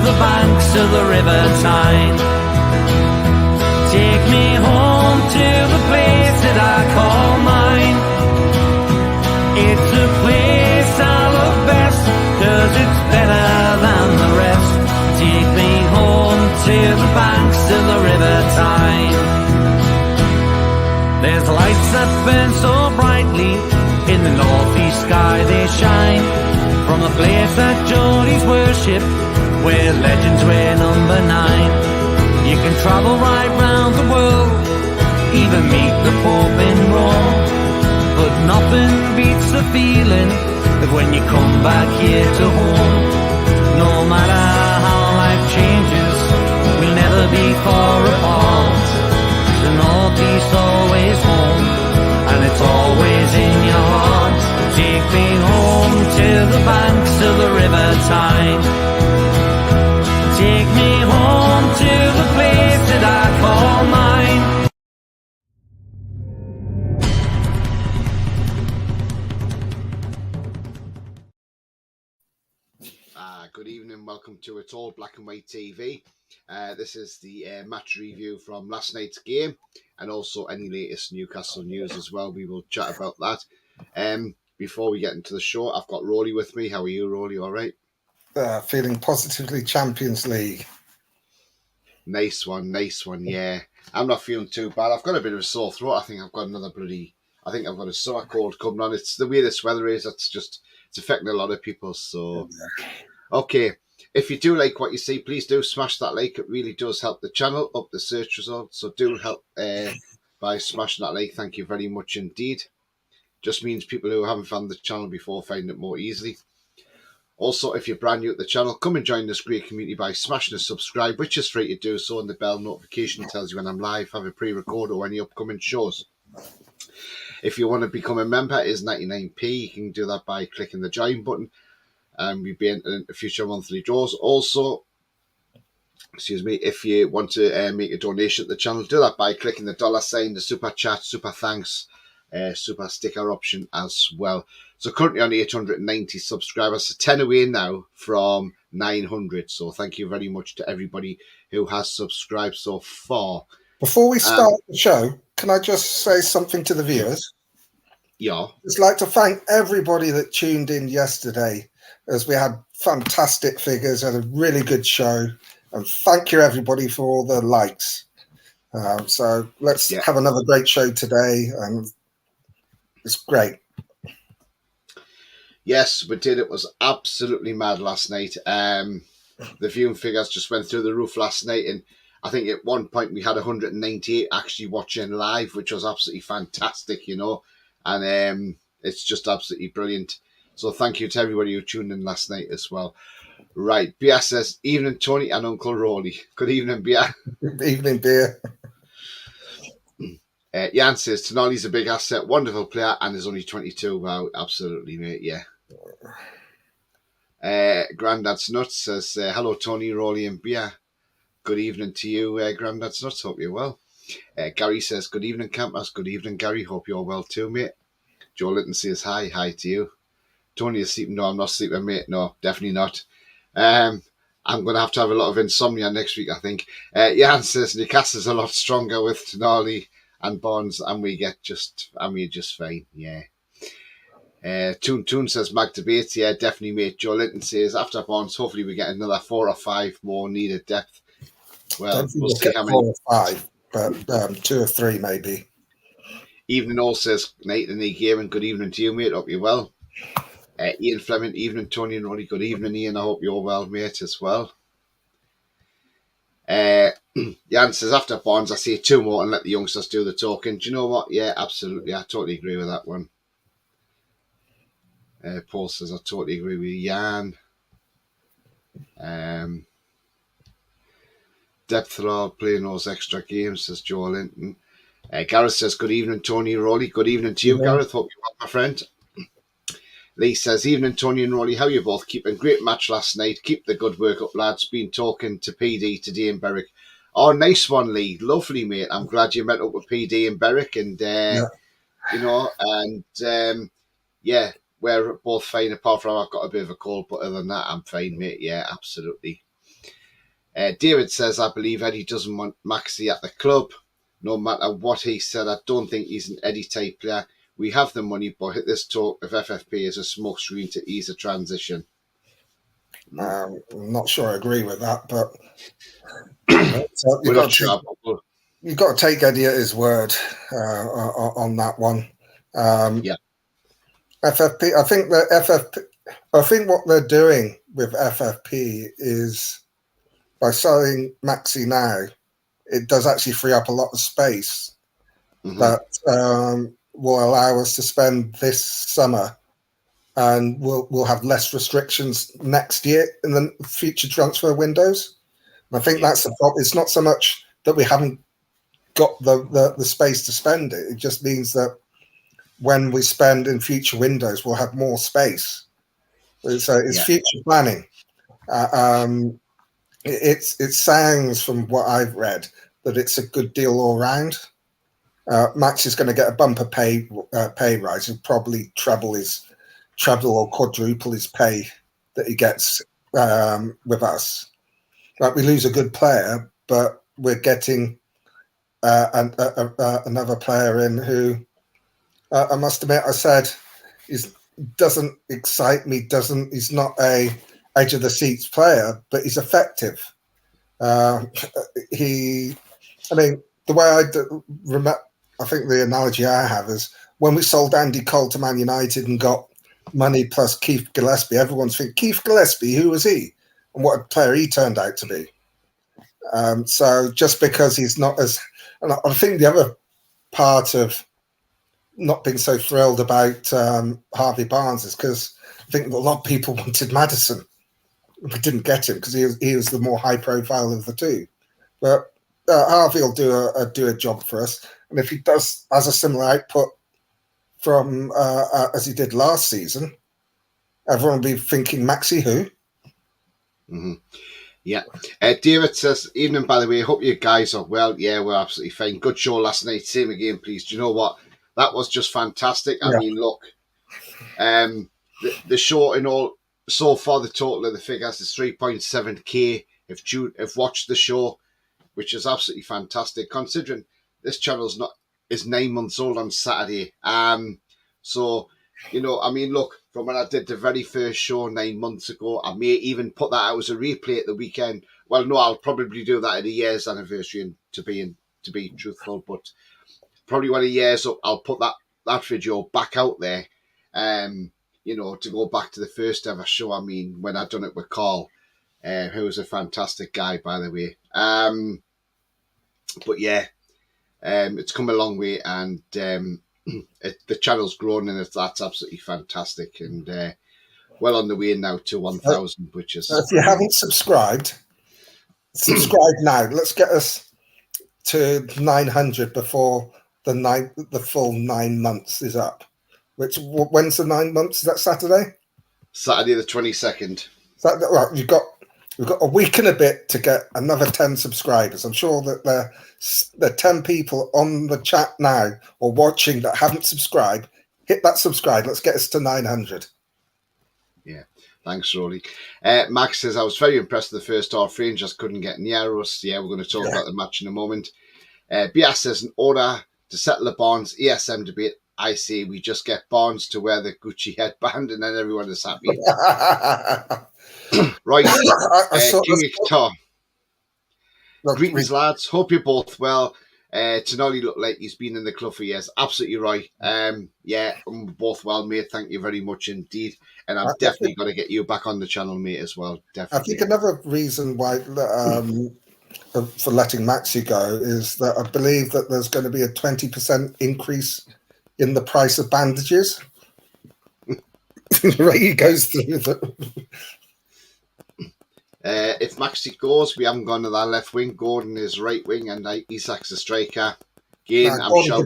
the banks of the River Tyne. Take me home to the place that I call mine. It's a place I love best, 'cause it's better than the rest. Take me home to the banks of the River Tyne. There's lights that burn so brightly, in the northeast sky they shine. From the place that Geordies worship, where legends wear number 9. You can travel right round the world, even meet the Pope in Rome. But nothing beats the feeling of when you come back here to home. No matter how life changes, we'll never be far apart. The northeast always home, and it's always in your heart. Take me home to the banks of the River Tyne. Take me home to the place that I call mine. Good evening, welcome to It's All Black and White TV. This is the match review from last night's game, and also any latest Newcastle news as well. We will chat about that. Before we get into the show, I've got Roly with me. How are you, Roly? All right? Feeling positively Champions League. Nice one, yeah. I'm not feeling too bad. I've got a bit of a sore throat. I think I've got a summer cold coming on. It's the way this weather is. It's affecting a lot of people, so... Okay, if you do like what you see, please do smash that like. It really does help the channel, up the search results. So do help by smashing that like. Thank you very much indeed. Just means people who haven't found the channel before find it more easily. Also, if you're brand new at the channel, come and join this great community by smashing the subscribe, which is free to do so, and the bell notification tells you when I'm live, have a pre-record or any upcoming shows. If you want to become a member, it is 99p. You can do that by clicking the join button. We'll be entering future monthly draws. Also, if you want to make a donation to the channel, do that by clicking the $sign, the super chat, super thanks, super sticker option as well. So currently on 890 subscribers, so 10 away now from 900. So thank you very much to everybody who has subscribed so far. Before we start the show, can I just say something to the viewers? Yeah. I'd just like to thank everybody that tuned in yesterday, as we had fantastic figures, had a really good show, and thank you everybody for all the likes. So let's have another great show today, and it's great. Yes, we did. It was absolutely mad last night. The viewing figures just went through the roof last night, and I think at one point we had 198 actually watching live, which was absolutely fantastic, you know, and it's just absolutely brilliant. So thank you to everybody who tuned in last night as well. Right, Bia says, evening Tony and Uncle Roly. Good evening, Bia. Good evening, Bia. Jan says, Tonali's a big asset, wonderful player, and is only 22. Wow, absolutely, mate, yeah. Grandad's Nuts says, hello, Tony, Roly, and Bia. Good evening to you, Grandad's Nuts. Hope you're well. Gary says, good evening, campers. Good evening, Gary. Hope you're well too, mate. Joe Litton says, hi to you. Tony is sleeping. No, I'm not sleeping, mate. No, definitely not. I'm going to have a lot of insomnia next week, I think. Jan says, Newcastle's a lot stronger with Tonali and Barnes, and we're just fine, yeah. Toon says, Mag debates, yeah, definitely, mate. Joe Linton says, after Barnes, hopefully we get another 4 or 5 more needed depth. Well, we'll see how many. 4 or 5, but 2 or 3 maybe. Evening all says, night in the game, and good evening to you, mate. Hope you're well. Ian Fleming, evening, Tony and Roly. Good evening, Ian. I hope you're well, mate, as well. Jan says, after Barnes, I see 2 more and let the youngsters do the talking. Do you know what? Yeah, absolutely. I totally agree with that one. Paul says, I totally agree with Jan. Depth allowed playing those extra games, says Joe Linton. Gareth says, good evening, Tony and Roly. Good evening to you, Gareth. Hope you're well, my friend. Lee says, evening, Tony and Roly. How you both keeping? Great match last night. Keep the good work up, lads. Been talking to PD today in Berwick. Oh, nice one, Lee. Lovely, mate. I'm glad you met up with PD in Berwick. And, you know, and, yeah, we're both fine, apart from I've got a bit of a cold. But other than that, I'm fine, mate. Yeah, absolutely. David says, I believe Eddie doesn't want Maxi at the club. No matter what he said, I don't think he's an Eddie type player. We have the money, but this talk of FFP is a smokescreen to ease a transition. I'm not sure I agree with that, but We're not sure. You've got to take Eddie at his word on that one. Yeah. FFP, I think what they're doing with FFP is by selling Maxi now, it does actually free up a lot of space that will allow us to spend this summer, and we'll have less restrictions next year in the future transfer windows. And I think that's the problem. It's not so much that we haven't got the space to spend it. It just means that when we spend in future windows, we'll have more space. So it's future planning. It sounds from what I've read that it's a good deal all round. Max is going to get a bumper pay rise. He'll probably treble or quadruple his pay that he gets with us. Like, we lose a good player, but we're getting another player in who I must admit, I said, doesn't excite me. He's not a edge of the seats player, but he's effective. I mean, the way I remember, I think the analogy I have is when we sold Andy Cole to Man United and got money plus Keith Gillespie, everyone's thinking, Keith Gillespie, who was he? And what a player he turned out to be. So just because he's not as... And I think the other part of not being so thrilled about Harvey Barnes is because I think a lot of people wanted Maddison. We didn't get him because he was the more high profile of the two. But Harvey will do a job for us. And if he does has a similar output from as he did last season, everyone will be thinking, Maxi who? Mm-hmm. Yeah. David says, evening, by the way, hope you guys are well. Yeah, we're absolutely fine. Good show last night. Same again, please. Do you know what? That was just fantastic. I mean, look, the show in all, so far, the total of the figures is 3.7k if watched the show, which is absolutely fantastic considering this channel is 9 months old on Saturday. So, you know, I mean, look, from when I did the very first show 9 months ago, I may even put that out as a replay at the weekend. Well, no, I'll probably do that at a year's anniversary, and to be truthful, but probably when a year's up, I'll put that video back out there. You know, to go back to the first ever show. I mean, when I done it with Carl, who was a fantastic guy, by the way. But yeah, it's come a long way, and the channel's grown, and that's absolutely fantastic, and well on the way now to 1,000, which is... If you haven't subscribed, subscribe now. Let's get us to 900 before the full 9 months is up. When's the 9 months? Is that Saturday? Saturday the 22nd. Right, we've got a week and a bit to get another 10 subscribers. I'm sure that there are 10 people on the chat now or watching that haven't subscribed. Hit that subscribe. Let's get us to 900. Yeah, thanks, Roly. Max says, I was very impressed with the first half. Rangers couldn't get near us. Yeah, we're going to talk about the match in a moment. BS says, in order to settle the Barnes ESM debate, I say we just get Barnes to wear the Gucci headband and then everyone is happy. Right, King of Guitar. Greetings, lads. Hope you're both well. Tonali looked like he's been in the club for years. Absolutely right. Yeah, I'm both well, mate. Thank you very much indeed. And I'm definitely going to get you back on the channel, mate, as well. Definitely. I think another reason why for letting Maxi go is that I believe that there's going to be a 20% increase in the price of bandages. Right, he goes through if Maxi goes, we haven't gone to that left wing. Gordon is right wing, and Isak's the striker. Again, I'm sure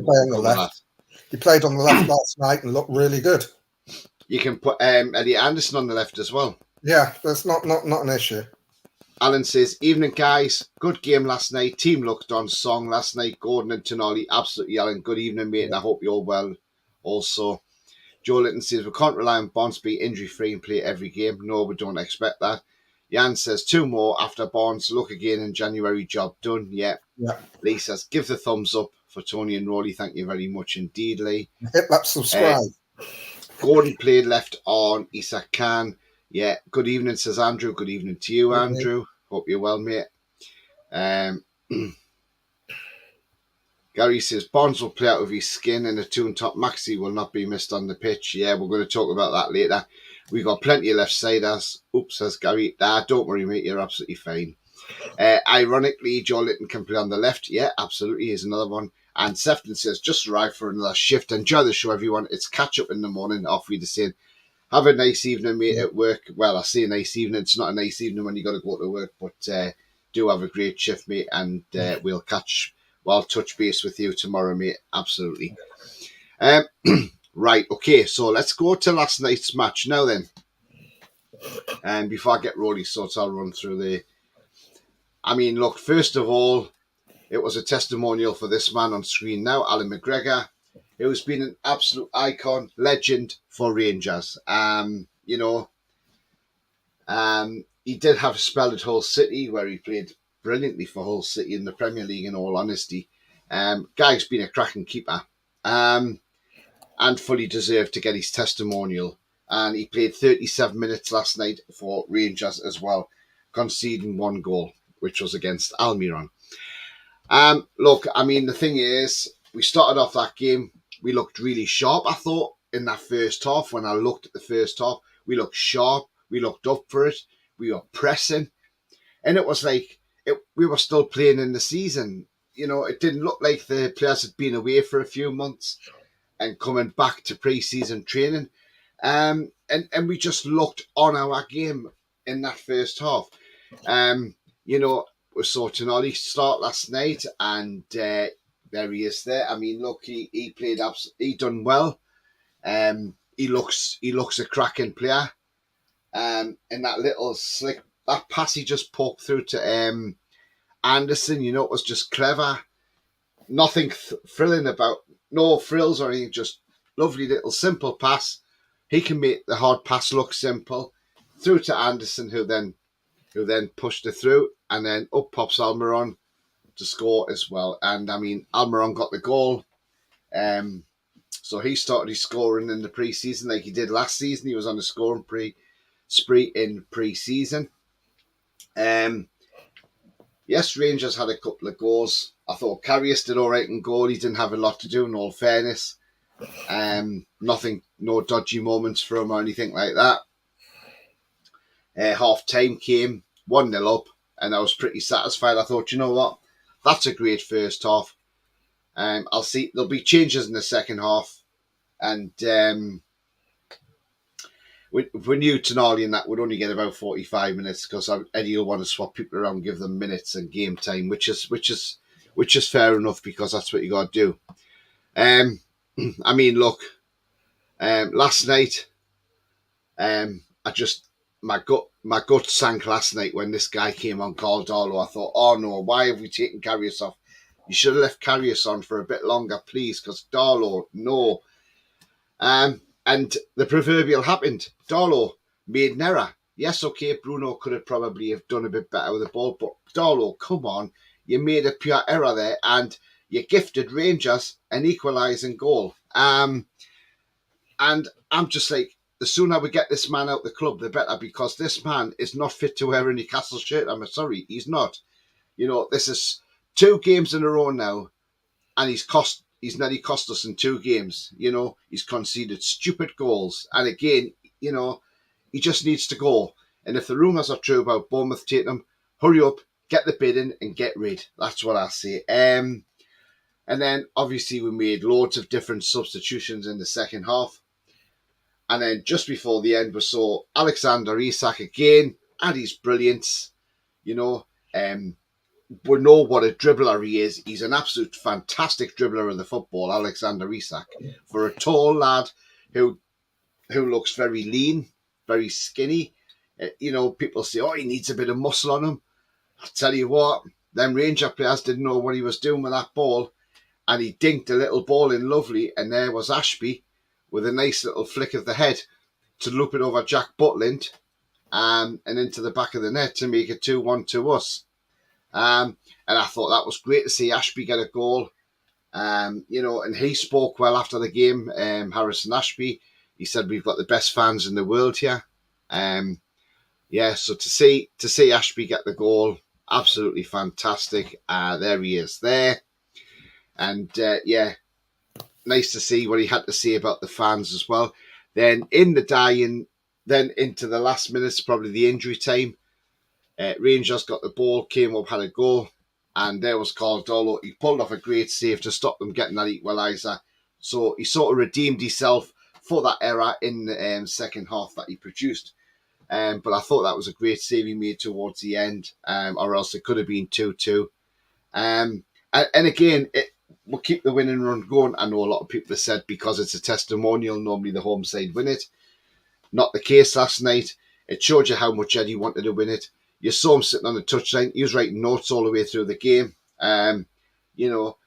he played on the left last night and looked really good. You can put Eddie Anderson on the left as well. Yeah, that's not an issue. Alan says, evening guys, good game last night. Team looked on song last night. Gordon and Tonali, absolutely, Alan. Good evening, mate, and I hope you're well also. Joe Litton says, we can't rely on Bonds to be injury free and play every game. No, we don't expect that. Jan says 2 more after Barnes. Look again in January. Job done. Yeah. Yeah. Lee says give the thumbs up for Tony and Roly. Thank you very much indeed, Lee. Hit that subscribe. Gordon played left on Isak Khan. Yeah. Good evening, says Andrew. Good evening to you, Andrew. Hope you're well, mate. Gary says Barnes will play out of his skin and the two-top Maxi will not be missed on the pitch. Yeah, we're going to talk about that later. We've got plenty of left-siders. Oops, says Gary. Don't worry, mate. You're absolutely fine. Ironically, Joe Litton can play on the left. Yeah, absolutely. Here's another one. And Sefton says, just arrived for another shift. Enjoy the show, everyone. It's catch-up in the morning. Off we to saying, have a nice evening, mate, at work. Well, I say a nice evening. It's not a nice evening when you got to go to work, but do have a great shift, mate, and we'll touch base with you tomorrow, mate. Absolutely. Right, okay, so let's go to last night's match now then. And before I get Roly sorted, I'll run through the... I mean, look, first of all, it was a testimonial for this man on screen now, Alan McGregor, who's been an absolute icon, legend for Rangers. He did have a spell at Hull City where he played brilliantly for Hull City in the Premier League, in all honesty. Guy's been a cracking keeper and fully deserved to get his testimonial. And he played 37 minutes last night for Rangers as well, conceding 1 goal, which was against Almiron. Look, I mean, the thing is, we started off that game, we looked really sharp, I thought, in that first half. When I looked at the first half, we looked sharp, we looked up for it, we were pressing, and it was like we were still playing in the season. You know, it didn't look like the players had been away for a few months and coming back to pre-season training. And we just looked on our game in that first half. We saw Tonali start last night, and there he is there. I mean, look, he played he done well. He looks a cracking player. And that little slick, that pass he just poked through to Anderson, it was just clever. Nothing thrilling about, no frills or anything, just lovely little simple pass. He can make the hard pass look simple. Through to Anderson, who then pushed it through, and then up pops Almiron to score as well. And I mean, Almiron got the goal. So he started his scoring in the pre-season like he did last season. He was on the scoring spree in pre-season. Yes, Rangers had a couple of goals. I thought Karius did all right in goal. He didn't have a lot to do, in all fairness. Nothing, no dodgy moments for him or anything like that. Half time came, 1-0 up, and I was pretty satisfied. I thought, you know what? That's a great first half. I'll see, there'll be changes in the second half. And if we knew Tonali and that would only get about 45 minutes, because Eddie will want to swap people around, give them minutes and game time, which is fair enough, because that's what you got to do. I mean, look, last night, my gut sank last night when this guy came on, called Darlow. I thought, oh no, why have we taken Karius off? You should have left Karius on for a bit longer, please, because Darlow, no. And the proverbial happened. Darlow made an error. Yes, okay, Bruno could have probably have done a bit better with the ball, but Darlow, come on, you made a pure error there, and you gifted Rangers an equalising goal. And I'm just like, the sooner we get this man out the club, the better, because this man is not fit to wear a Newcastle shirt. I'm sorry, he's not. This is 2 games in a row now, and he's nearly cost us in 2 games. He's conceded stupid goals. And again, he just needs to go. And if the rumours are true about Bournemouth taking him, hurry up, get the bid in and get rid. That's what I say. And then obviously we made loads of different substitutions in the second half. And then just before the end, we saw Alexander Isak again at his brilliance. We know what a dribbler he is. He's an absolute fantastic dribbler of the football, Alexander Isak. For a tall lad who looks very lean, very skinny. People say, oh, he needs a bit of muscle on him. I'll tell you what, them Ranger players didn't know what he was doing with that ball. And he dinked a little ball in lovely, and there was Ashby with a nice little flick of the head to loop it over Jack Butland. and into the back of the net to make it 2-1 to us. And I thought that was great to see Ashby get a goal. You know, and he spoke well after the game, Harrison Ashby. He said, we've got the best fans in the world here. So to see Ashby get the goal, absolutely fantastic. There he is there. And nice to see what he had to say about the fans as well. Then into the last minutes, probably the injury time, Rangers got the ball, came up, had a goal, and there was Caldolo. He pulled off a great save to stop them getting that equaliser. So he sort of redeemed himself for that error in the second half that he produced. But I thought that was a great save he made towards the end, or else it could have been 2-2. And again, we'll keep the winning run going. I know a lot of people have said because it's a testimonial, normally the home side win it. Not the case last night. It showed you how much Eddie wanted to win it. You saw him sitting on the touchline. He was writing notes all the way through the game. You know,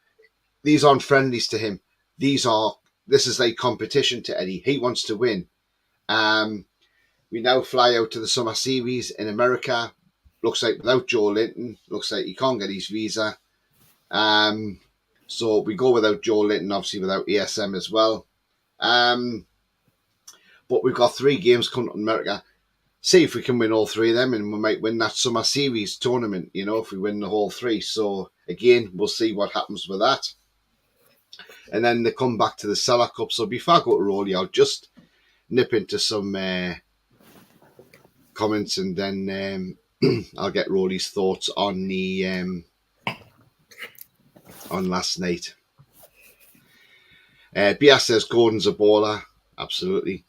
these aren't friendlies to him. This is like competition to Eddie. He wants to win. We now fly out to the summer series in America. Looks like without Joe Linton. Looks like he can't get his visa. So we go without Joe Linton, obviously without ESM as well. But we've got 3 games coming to America. See if we can win all 3 of them, and we might win that summer series tournament, you know, if we win the whole 3. So again, we'll see what happens with that. And then they come back to the Cellar Cup. So before I go to Roly, I'll just nip into some comments, and then I'll get Roly's thoughts on the on last night. BS says Gordon's a baller. Absolutely.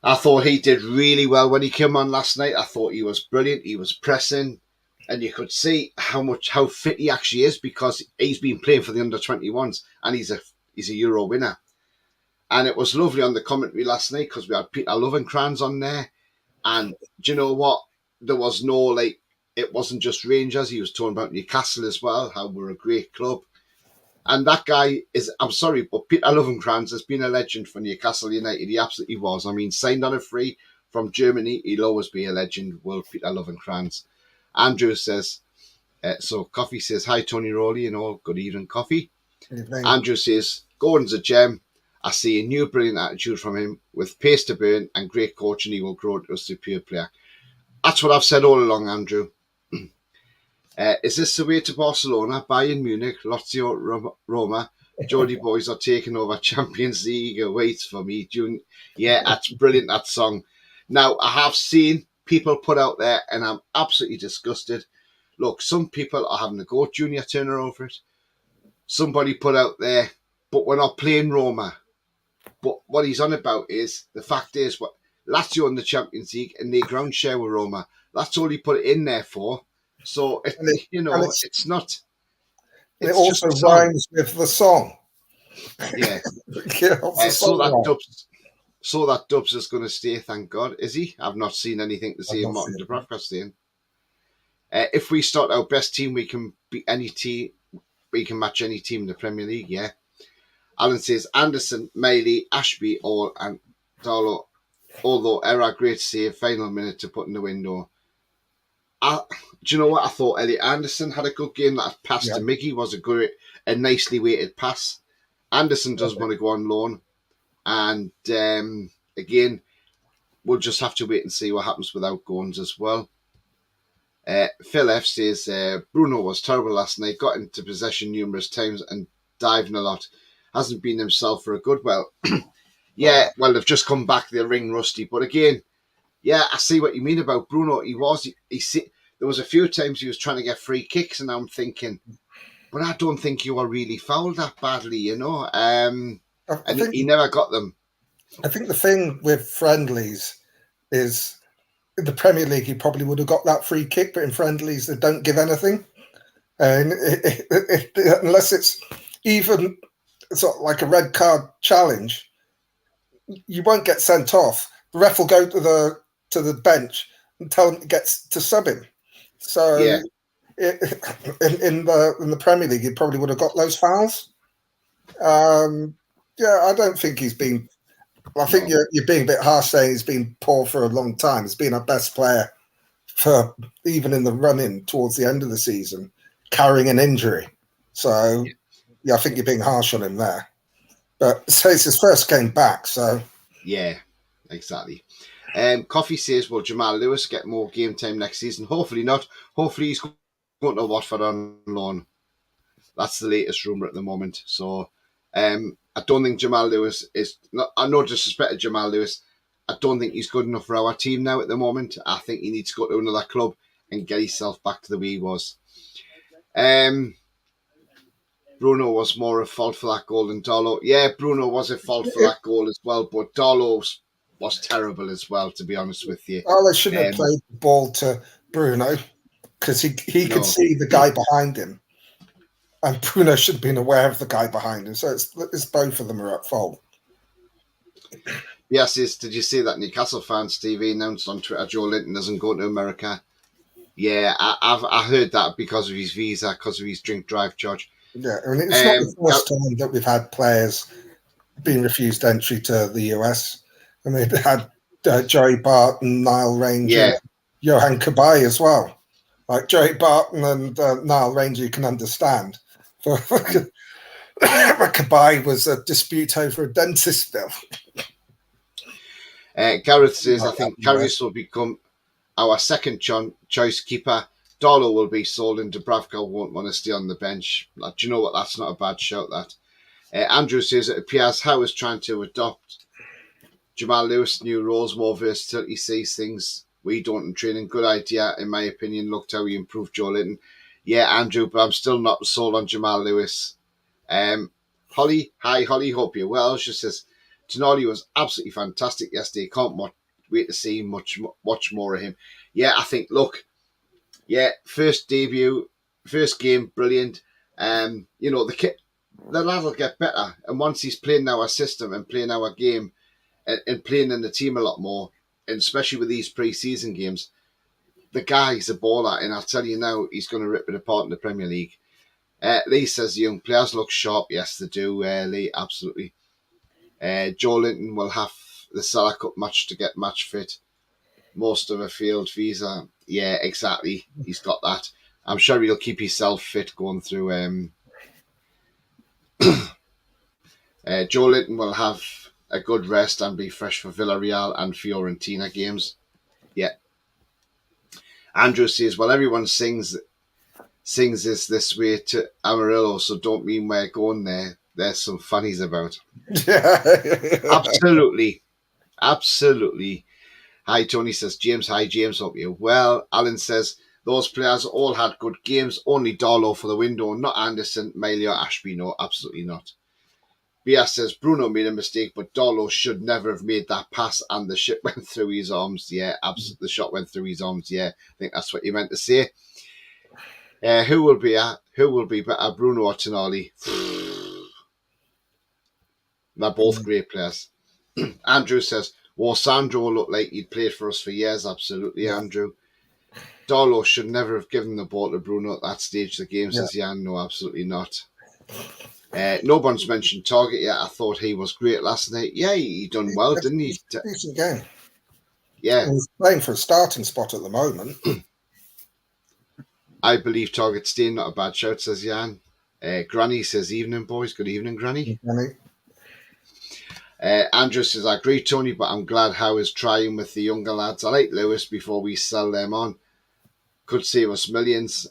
I thought he did really well when he came on last night. I thought he was brilliant. He was pressing, and you could see how fit he actually is, because he's been playing for the under-21s, and he's a Euro winner. And it was lovely on the commentary last night because we had Peter Lovenkrands on there. And do you know what? There was no, it wasn't just Rangers. He was talking about Newcastle as well, how we're a great club. And that guy is, I'm sorry, but Peter Lovenkrands has been a legend for Newcastle United. He absolutely was. I mean, signed on a free from Germany. He'll always be a legend, will Peter Lovenkrands. Andrew says, so Coffee says, hi, Tony Roly and all. Good evening, Coffee. Good evening. Andrew says, Gordon's a gem. I see a new brilliant attitude from him with pace to burn and great coaching. He will grow into a superior player. That's what I've said all along, Andrew. Is this the way to Barcelona? Bayern Munich, Lazio, Roma. Geordie boys are taking over Champions League. Waits for me. June. Yeah, that's brilliant, that song. Now, I have seen people put out there, and I'm absolutely disgusted. Look, some people are having a go at Junior Turner over it. Somebody put out there, but we're not playing Roma. But what he's on about is, the fact is, what Lazio in the Champions League and their ground share with Roma. That's all he put it in there for. So, it's not... It also rhymes with the song. Yeah. So that Dubs is going to stay, thank God. Is he? I've not seen anything to see Martin Dubravka staying. If we start our best team, we can beat any team. We can match any team in the Premier League, yeah. Alan says, Anderson, Miley, Ashby, and Darlow, although error, great save, final minute to put in the window. Do you know what? I thought Elliot Anderson had a good game. That pass to Miggy was a nicely weighted pass. Anderson does want to go on loan. And again, we'll just have to wait and see what happens without Goins as well. Phil F says, Bruno was terrible last night, got into possession numerous times and diving a lot. Hasn't been himself for a good while. Yeah, well, they've just come back. They're ring rusty. But again, yeah, I see what you mean about Bruno. There was a few times he was trying to get free kicks, and I'm thinking, but I don't think you were really fouled that badly, you know. And he never got them. I think the thing with friendlies is, in the Premier League, he probably would have got that free kick, but in friendlies, they don't give anything. And unless it's even sort of like a red card challenge, you won't get sent off. The ref will go to the bench and tell him to sub him. So in the Premier League, he probably would have got those fouls. I don't think he's been I think No. you're being a bit harsh saying he's been poor for a long time. He's been our best player for even in the run-in towards the end of the season, carrying an injury. So, yeah, I think you're being harsh on him there. But so it's his first game back, so... Yeah, exactly. Coffee says, will Jamal Lewis get more game time next season? Hopefully not. Hopefully he's going to Watford on loan. That's the latest rumour at the moment. So I don't think Jamal Lewis is... no disrespect to Jamal Lewis. I don't think he's good enough for our team now at the moment. I think he needs to go to another club and get himself back to the way he was. Bruno was more at fault for that goal than Darlow. Yeah, Bruno was at fault for that goal as well, but Darlow was terrible as well, to be honest with you. Oh, they shouldn't have played the ball to Bruno because he could see the guy behind him. And Bruno should have been aware of the guy behind him. So it's both of them are at fault. Yes, did you see that Newcastle fans TV announced on Twitter Joe Linton doesn't go to America? Yeah, I heard that because of his visa, because of his drink drive charge. Yeah, I mean, it's not the first time that we've had players being refused entry to the US. I mean, we had Joey Barton, Niall Ranger, Johan Kabay as well. Like Joey Barton and Niall Ranger, you can understand. But Kabay was a dispute over a dentist bill. Gareth says, I think Karius will become our second choice keeper. Darlow will be sold and Dubravka won't want to stay on the bench. Do you know what? That's not a bad shout, that. Andrew says, it appears Howe is trying to adopt Jamal Lewis' new roles, more versatility, sees things we don't in training. Good idea, in my opinion. Looked how he improved Joe Linton. Yeah, Andrew, but I'm still not sold on Jamal Lewis. Holly, hi Holly, hope you're well. She says, Tonali was absolutely fantastic yesterday. Can't wait to see watch more of him. Yeah, I think, look, first debut, first game, brilliant. The lad will get better. And once he's playing our system and playing our game and playing in the team a lot more, and especially with these pre-season games, the guy's a baller. And I'll tell you now, he's going to rip it apart in the Premier League. Lee says the young players look sharp. Yes, they do, Lee, absolutely. Joe Linton will have the Salah Cup match to get match fit. Most of a field visa. Yeah, exactly. He's got that. I'm sure he'll keep himself fit going through. Joe Linton will have a good rest and be fresh for Villarreal and Fiorentina games. Yeah. Andrew says, well, everyone sings this way to Amarillo, so don't mean we're going there. There's some funnies about. Absolutely. Hi, Tony says, James. Hi, James. Hope you're well. Alan says, those players all had good games. Only Darlow for the window, not Anderson, Miley or Ashby. No, absolutely not. Bia says, Bruno made a mistake, but Darlow should never have made that pass and the shot went through his arms. Yeah, absolutely. The shot went through his arms. Yeah, I think that's what you meant to say. Who will be better, Bruno or Tonali? They're both great players. Andrew says, well, Sandro looked like he'd played for us for years. Absolutely, yeah. Andrew. Darlow should never have given the ball to Bruno at that stage of the game, says Jan. No, absolutely not. No one's mentioned Target yet. I thought he was great last night. Yeah, he done well, didn't he? Decent game. Yeah. He's playing for a starting spot at the moment. I believe Target staying, not a bad shout, says Jan. Granny says, evening, boys. Good evening, Granny. Andrew says, I agree, Tony, but I'm glad Howe is trying with the younger lads. I like Lewis before we sell them on. Could save us millions.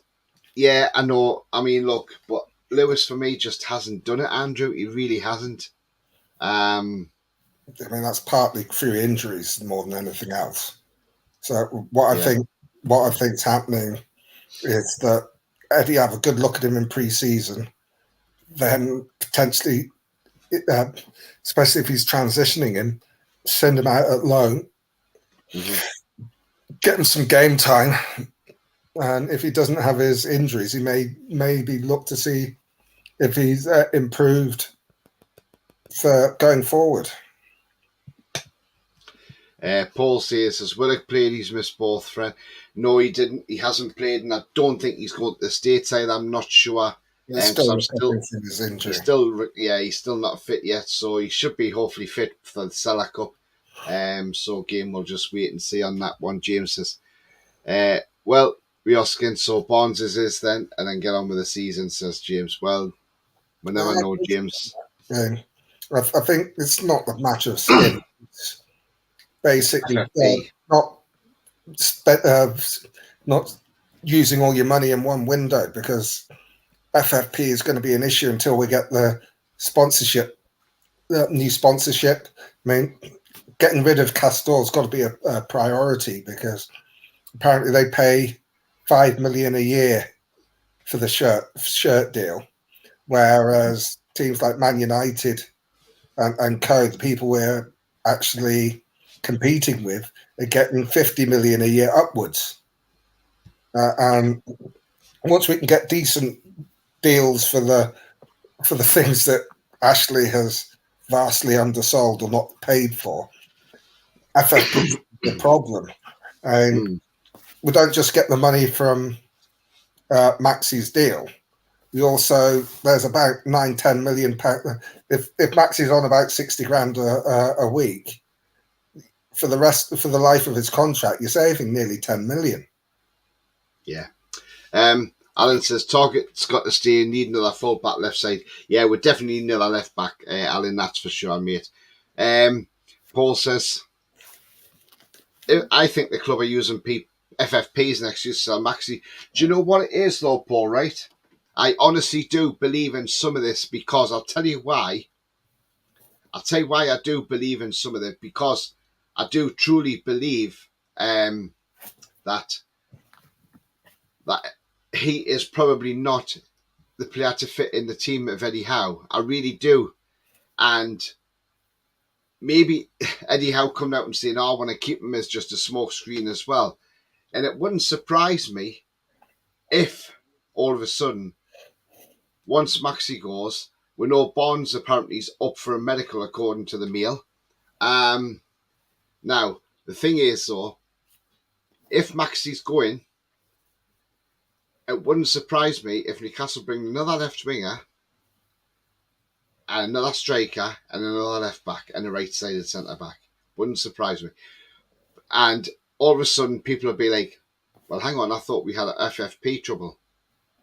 Yeah, I know. I mean, look, but Lewis for me just hasn't done it, Andrew. He really hasn't. I mean, that's partly through injuries more than anything else. So what I think's happening is that Eddie have a good look at him in pre-season, then potentially, especially if he's transitioning him, send him out at loan, get him some game time, and if he doesn't have his injuries, he may maybe look to see if he's improved for going forward. Paul says, has Willock played? He's missed both, friend. No, he didn't. He hasn't played, and I don't think he's going to the States either. I'm not sure. He's So still I'm still, recovering from his injury. he's still not fit yet. So he should be hopefully fit for the Salah Cup. So again, we'll just wait and see on that one. James says, well, we are skin, so Barnes is his then, and then get on with the season, says James. Well, we never know, James. Yeah. I think it's not a matter of skin. It's basically FFP. not using all your money in one window, because FFP is going to be an issue until we get the sponsorship, new sponsorship. I mean, getting rid of Castor's got to be a priority, because apparently they pay $5 million a year for the shirt deal, whereas teams like Man United and co, the people we're actually competing with, are getting 50 million a year upwards. And once we can get decent deals for the things that Ashley has vastly undersold or not paid for, FFP is the problem. And we don't just get the money from Maxi's deal. We also, there's about 9-10 million pounds. If Maxi's on about 60 grand a week, for the life of his contract, you're saving nearly 10 million. Yeah. Alan says, Target's got to stay, need another full back left side. Yeah, we definitely need another left back, Alan, that's for sure, mate. Paul says, I think the club are using FFPs next year to sell Maxi. Do you know what it is though, Paul, right? I honestly do believe in some of this, because I'll tell you why. I'll tell you why I do believe in some of it, because I do truly believe that he is probably not the player to fit in the team of Eddie Howe. I really do. And maybe Eddie Howe coming out and saying, I want to keep him as just a smoke screen as well. And it wouldn't surprise me if all of a sudden, once Maxi goes, we know Barnes apparently is up for a medical according to the Mail. Now, the thing is though, if Maxi's going, it wouldn't surprise me if Newcastle bring another left winger and another striker and another left back and a right-sided centre-back. Wouldn't surprise me. And all of a sudden, people will be like, well, hang on, I thought we had a FFP trouble.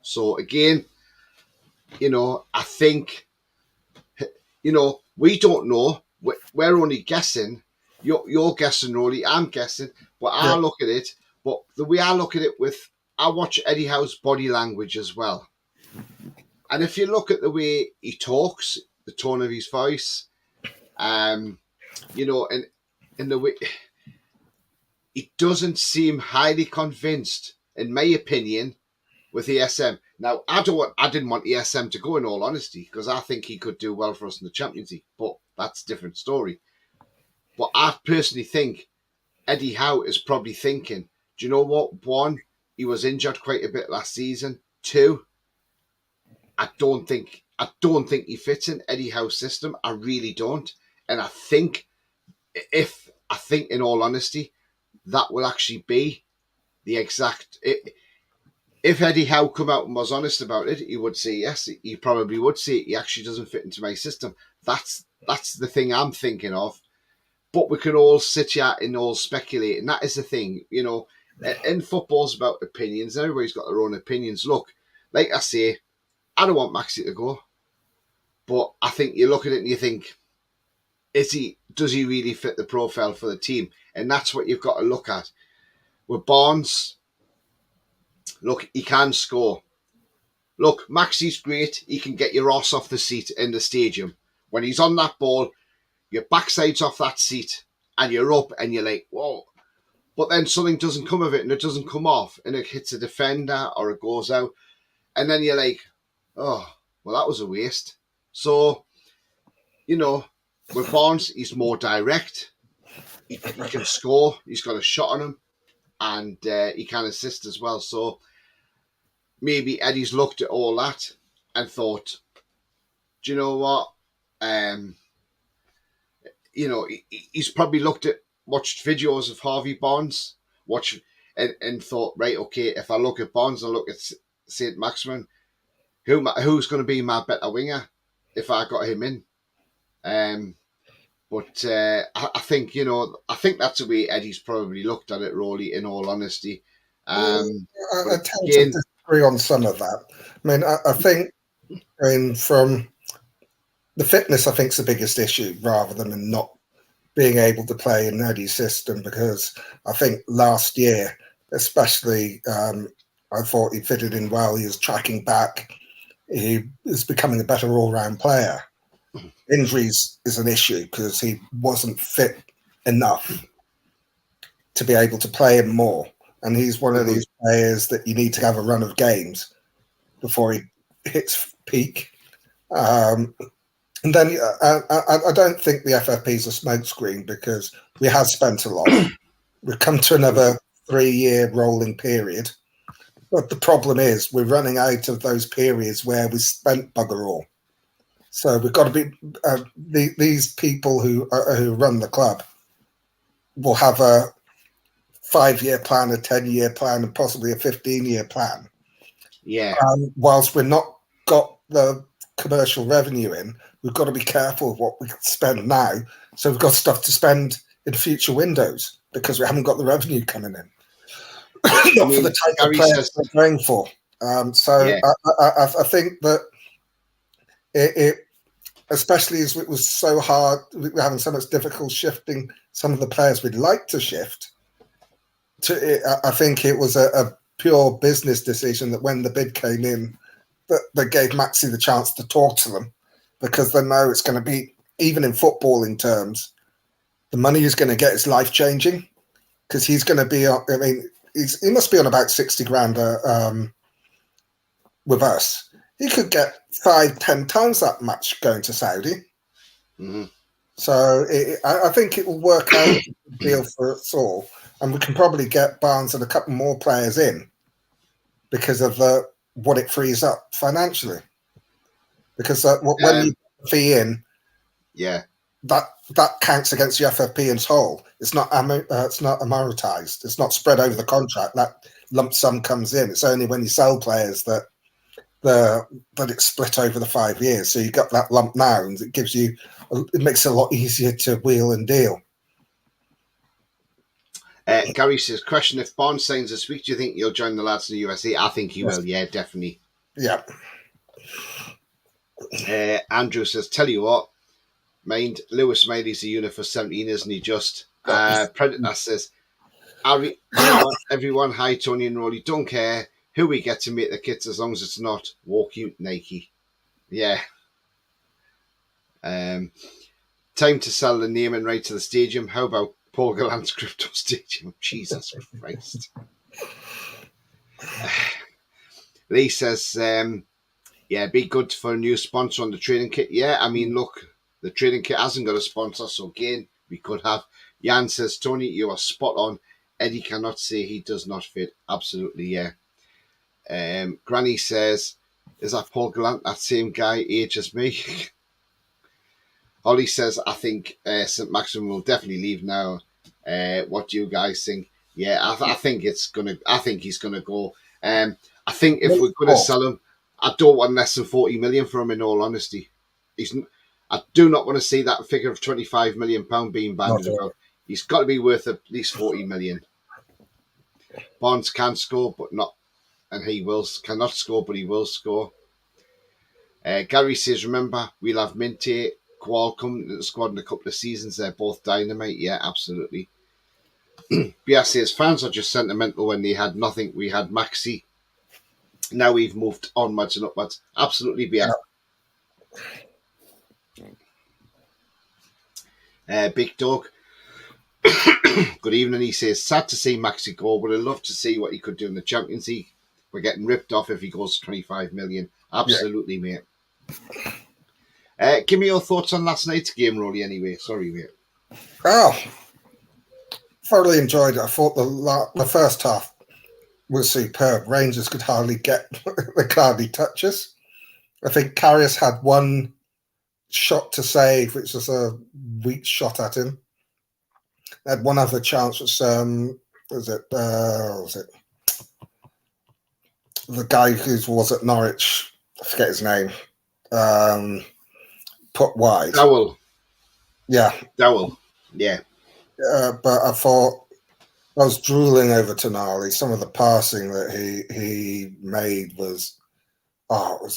So again, I think, we don't know. We're only guessing. You're guessing, Roly. I'm guessing. But I look at it. But the way I look at it I watch Eddie Howe's body language as well. And if you look at the way he talks, the tone of his voice, and the way he doesn't seem highly convinced, in my opinion, with ESM. Now, I didn't want ESM to go, in all honesty, because I think he could do well for us in the Champions League, but that's a different story. But I personally think Eddie Howe is probably thinking, do you know what? One, he was injured quite a bit last season. Two, I don't think he fits in Eddie Howe's system. I really don't. And I think, in all honesty, that will actually be the exact. If Eddie Howe come out and was honest about it, he would say yes. He probably would say he actually doesn't fit into my system. That's the thing I'm thinking of. But we can all sit here and all speculate, and that is the thing, In football's about opinions. Everybody's got their own opinions. Look, like I say, I don't want Maxi to go, but I think you look at it and you think, does he really fit the profile for the team? And that's what you've got to look at. With Barnes, look, he can score. Look, Maxi's great. He can get your ass off the seat in the stadium. When he's on that ball, your backside's off that seat and you're up and you're like, whoa. But then something doesn't come of it and it doesn't come off and it hits a defender or it goes out. And then you're like, oh, well, that was a waste. So, with Barnes, he's more direct. He can score. He's got a shot on him. And he can assist as well. So maybe Eddie's looked at all that and thought, do you know what? He's probably watched videos of Harvey Barnes, and thought, right, okay, if I look at Barnes and look at St. Maximin, who's going to be my better winger if I got him in. But I think I think that's the way Eddie's probably looked at it, Roly. In all honesty, I but tend again, to disagree on some of that. I mean, I think, from the fitness, I think is the biggest issue, rather than not being able to play in Eddie's system. Because I think last year, especially, I thought he fitted in well. He was tracking back. He is becoming a better all-round player. Injuries is an issue because he wasn't fit enough to be able to play him more. And he's one of these players that you need to have a run of games before he hits peak. And then I don't think the FFP is a smokescreen, because we have spent a lot. We've come to another 3-year rolling period. But the problem is we're running out of those periods where we spent bugger all. So we've got to be these people who run the club will have a 5-year plan, a 10-year plan, and possibly a 15-year plan. Yeah. Whilst we're not got the commercial revenue in, we've got to be careful of what we spend now. So we've got stuff to spend in future windows because we haven't got the revenue coming in. Not for the type of players we're going for. So I think that it especially as it was so hard, we're having so much difficulty shifting some of the players we'd like to shift. I think it was a pure business decision that when the bid came in, that they gave Maxi the chance to talk to them, because they know it's going to be, even in footballing terms, the money he's going to get is life-changing, because he's going to be, I mean, he must be on about 60 grand with us. He could get 5-10 times that much going to Saudi. Mm-hmm. So I think it will work out a deal for us all, and we can probably get Barnes and a couple more players in because of what it frees up financially. Because when you put the fee in, that counts against the FFP in whole. It's not amortized. It's not spread over the contract. That lump sum comes in. It's only when you sell players that it's split over the 5 years. So you got that lump now, and it makes it a lot easier to wheel and deal. Gary says, question, if Barnes signs this week, do you think he'll join the lads in the USA? I think he will, yeah, definitely. Yeah. Andrew says, tell you what, mind, Lewis Miley's a unit for 17, isn't he just? Predator says, everyone, hi, Tony and Roly, don't care who we get to make the kits as long as it's not walk you Nike. Yeah. Time to sell the name and right to the stadium. How about Paul Gallant's Crypto Stadium? Jesus Christ. Lee says, be good for a new sponsor on the training kit. Yeah, I mean, look, the training kit hasn't got a sponsor, so again, we could have. Jan says, Tony, you are spot on. Eddie cannot say he does not fit. Absolutely, yeah. Granny says, is that Paul Gallant, that same guy, age as me? Holly says, I think St. Maxim will definitely leave now. What do you guys think? Yeah, I think he's gonna go. I think if we're going to sell him, I don't want less than 40 million for him, in all honesty. I do not want to see that figure of £25 million being banded about. He's got to be worth at least 40 million. Barnes can score, but not, and he cannot score, but he will score. Gary says, remember, we'll have Minty, Qual come to the squad in a couple of seasons. They're both dynamite. Yeah, absolutely. BS says, fans are just sentimental when they had nothing. We had Maxi. Now we've moved onwards and upwards. Absolutely, BS. Big Dog. Good evening. He says, sad to see Maxi go. Would have loved to see what he could do in the Champions League. We're getting ripped off if he goes to 25 million. Absolutely, mate. Give me your thoughts on last night's game, Roly, anyway. Sorry, mate. Oh, thoroughly enjoyed it. I thought the first half was superb. Rangers could hardly touch us. I think Karius had one shot to save, which was a weak shot at him. Had one other chance, which was it the guy who was at Norwich I forget his name, put wide. Dowell. Yeah. Dowell. Yeah. But I thought I was drooling over Tonali. Some of the passing that he made was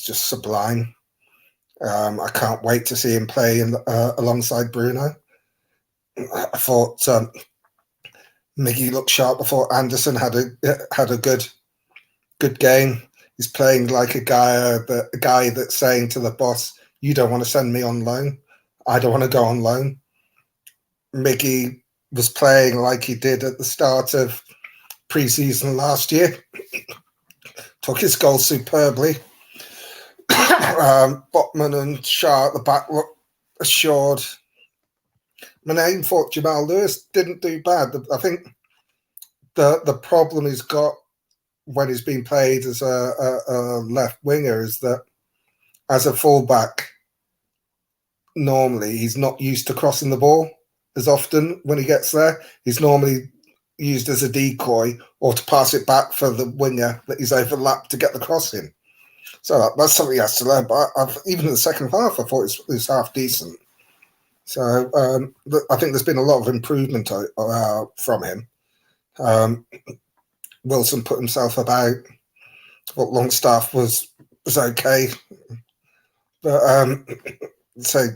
just sublime. I can't wait to see him play alongside Bruno. I thought Miggy looked sharp. I thought Anderson had a good game. He's playing like a guy that's saying to the boss, "You don't want to send me on loan. I don't want to go on loan." Miggy was playing like he did at the start of pre-season last year. Took his goal superbly. Botman and Shaw at the back looked assured. I even thought Jamal Lewis didn't do bad. I think the problem he's got when he's being played as a left winger is that as a fullback, normally he's not used to crossing the ball as often when he gets there. He's normally used as a decoy or to pass it back for the winger that he's overlapped to get the cross in. So that's something he has to learn. But even in the second half, I thought it was half decent. So I think there's been a lot of improvement from him. Wilson put himself about. What Longstaff was okay, but so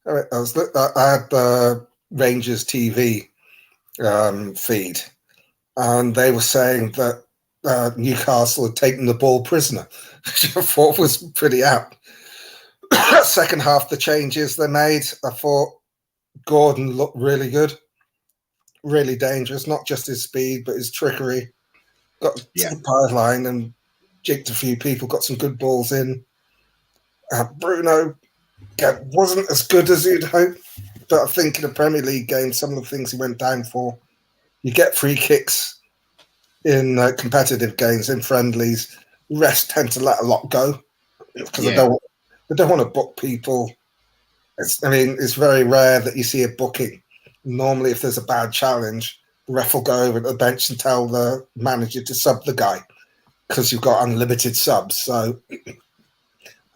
I had the Rangers TV feed, and they were saying that Newcastle had taken the ball prisoner, which I thought was pretty apt. Second half, the changes they made, I thought Gordon looked really good, really dangerous, not just his speed, but his trickery. Got to the byline and jigged a few people, got some good balls in. Bruno wasn't as good as you'd hope, but I think in a Premier League game, some of the things he went down for, you get free kicks in competitive games, in friendlies. Refs tend to let a lot go because they don't want to book people. It's very rare that you see a booking. Normally, if there's a bad challenge, the ref will go over to the bench and tell the manager to sub the guy because you've got unlimited subs. So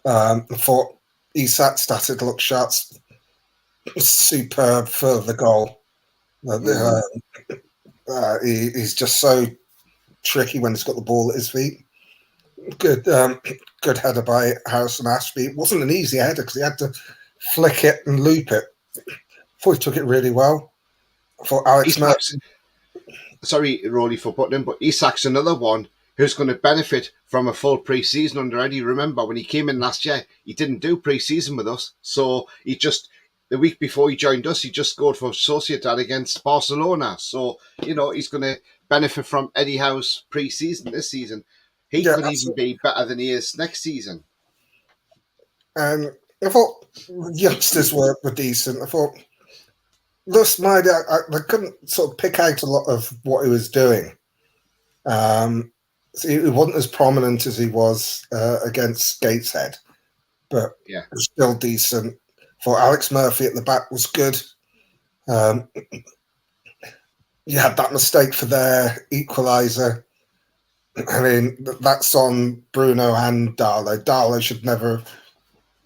I thought Isak started to look shots superb for the goal. He's just so tricky when he's got the ball at his feet. Good header by Harrison Ashby. It wasn't an easy header because he had to flick it and loop it. I thought he took it really well. I thought Alex Murphy. Sorry, Roly, for putting him, but Isak's another one who's going to benefit from a full pre-season under Eddie. Remember, when he came in last year, he didn't do pre-season with us. So the week before he joined us, he just scored for Sociedad against Barcelona. So, he's going to benefit from Eddie Howe's pre-season this season. He could even be better than he is next season. I thought youngsters were decent. I thought Lewis Maida, I couldn't sort of pick out a lot of what he was doing. So he wasn't as prominent as he was against Gateshead, but it was still decent. For Alex Murphy at the back was good. You had that mistake for their equaliser. That's on Bruno and Darlow. Darlow should never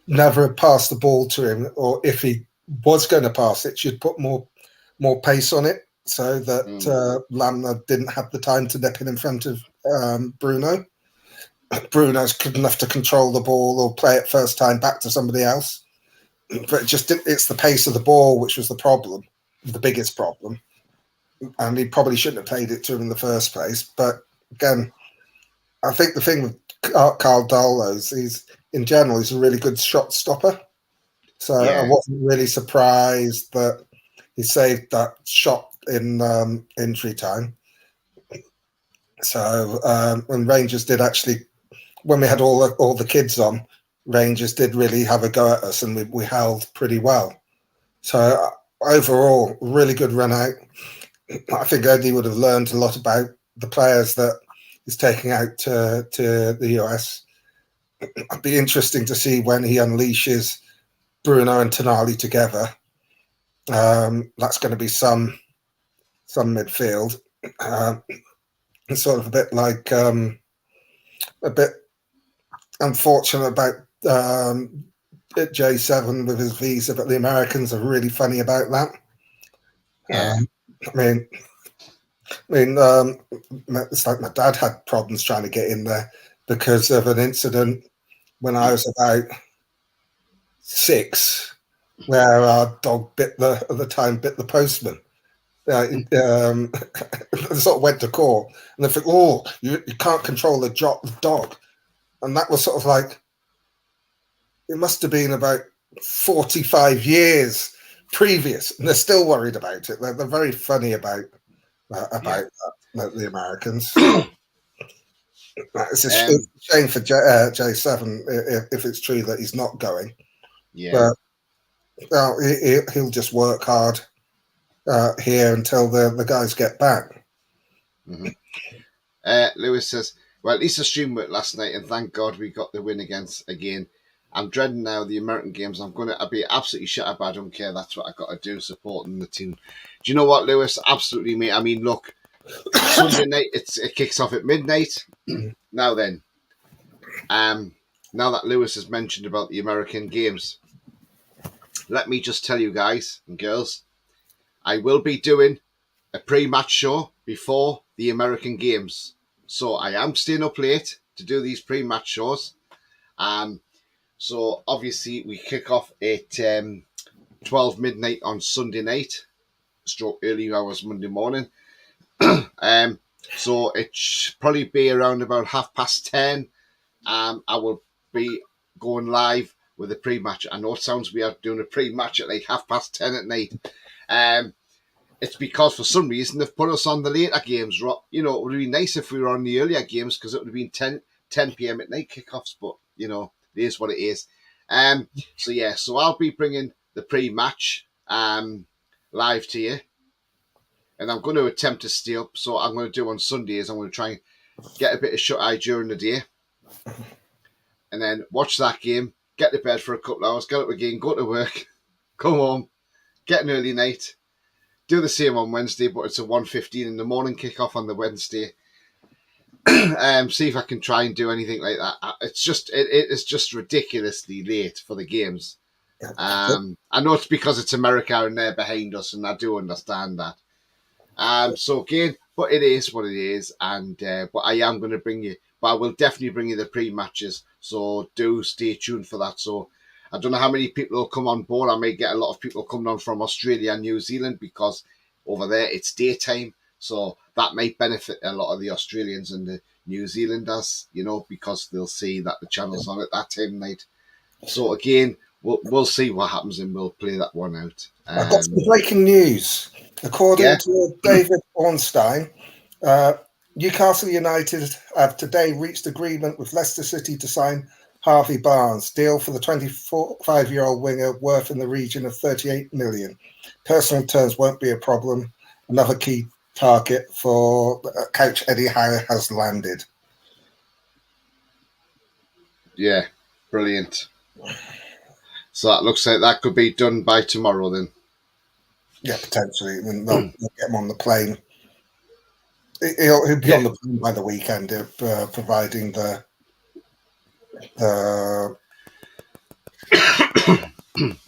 have passed the ball to him, or if he was going to pass it, should put more pace on it so that Lamna didn't have the time to nip it in front of Bruno. Bruno's good enough to control the ball or play it first time back to somebody else. But it's the pace of the ball which was the problem, the biggest problem. And he probably shouldn't have played it to him in the first place. But again, I think the thing with Carl Darlow is in general, he's a really good shot stopper. So I wasn't really surprised that he saved that shot in injury time. So when Rangers did actually, when we had all the kids on, Rangers did really have a go at us, and we held pretty well. So overall, really good run out. I think Eddie would have learned a lot about the players that he's taking out to the US. It'd be interesting to see when he unleashes Bruno and Tonali together. That's going to be some midfield. It's sort of a bit like unfortunate about J7 with his visa, but the Americans are really funny about that. Yeah. I mean, it's like my dad had problems trying to get in there because of an incident when I was about 6, where our dog bit the postman. Sort of went to court, and they think, "Oh, you can't control the dog," and that was sort of like, it must have been about 45 years previous, and they're still worried about it. They're very funny about that, the Americans. It's a shame for J7 if it's true that he's not going. Yeah. But he'll just work hard here until the guys get back. Mm-hmm. Lewis says, well, at least the stream worked last night, and thank God we got the win again. I'm dreading now the American games. I'll be absolutely shut up. I don't care. That's what I got to do, supporting the team. Do you know what, Lewis? Absolutely, mate. I mean, look, Sunday night it kicks off at midnight. Now then, now that Lewis has mentioned about the American games, let me just tell you guys and girls, I will be doing a pre-match show before the American games. So I am staying up late to do these pre-match shows. So obviously we kick off at 12 midnight on Sunday night, stroke early hours Monday morning. So it should probably be around about 10:30. I will be going live with a pre-match. I know it sounds weird doing a pre-match at like 10:30 at night. It's because for some reason they've put us on the later games. You know, it would be nice if we were on the earlier games because it would have been 10 p.m. at night kickoffs, but you know, it is what it is. So I'll be bringing the pre-match live to you, and I'm going to attempt to stay up. So I'm going to do on Sundays, I'm going to try and get a bit of shut-eye during the day, and then watch that game, get to bed for a couple of hours, get up again, go to work, come home, get an early night, do the same on Wednesday, but it's a 1:15 in the morning kickoff on the Wednesday. See if I can try and do anything like that. It's just it is just ridiculously late for the games. I know it's because it's America and they're behind us, and I do understand that. So again, but it is what it is, and but I am going to bring you. But I will definitely bring you the pre-matches. So do stay tuned for that. So I don't know how many people will come on board. I may get a lot of people coming on from Australia and New Zealand because over there it's daytime. So that might benefit a lot of the Australians and the New Zealanders, you know, because they'll see that the channel's on at that time of night. So again, we'll see what happens and we'll play that one out. I've got some breaking news. According to David Ornstein, Newcastle United have today reached agreement with Leicester City to sign Harvey Barnes, deal for the 25-year-old winger worth in the region of 38 million. Personal terms won't be a problem. Another key target for coach Eddie Howe has landed. Yeah, brilliant. So that looks like that could be done by tomorrow then. Yeah, potentially. I mean, they'll get him on the plane. He'll be on the plane by the weekend, providing the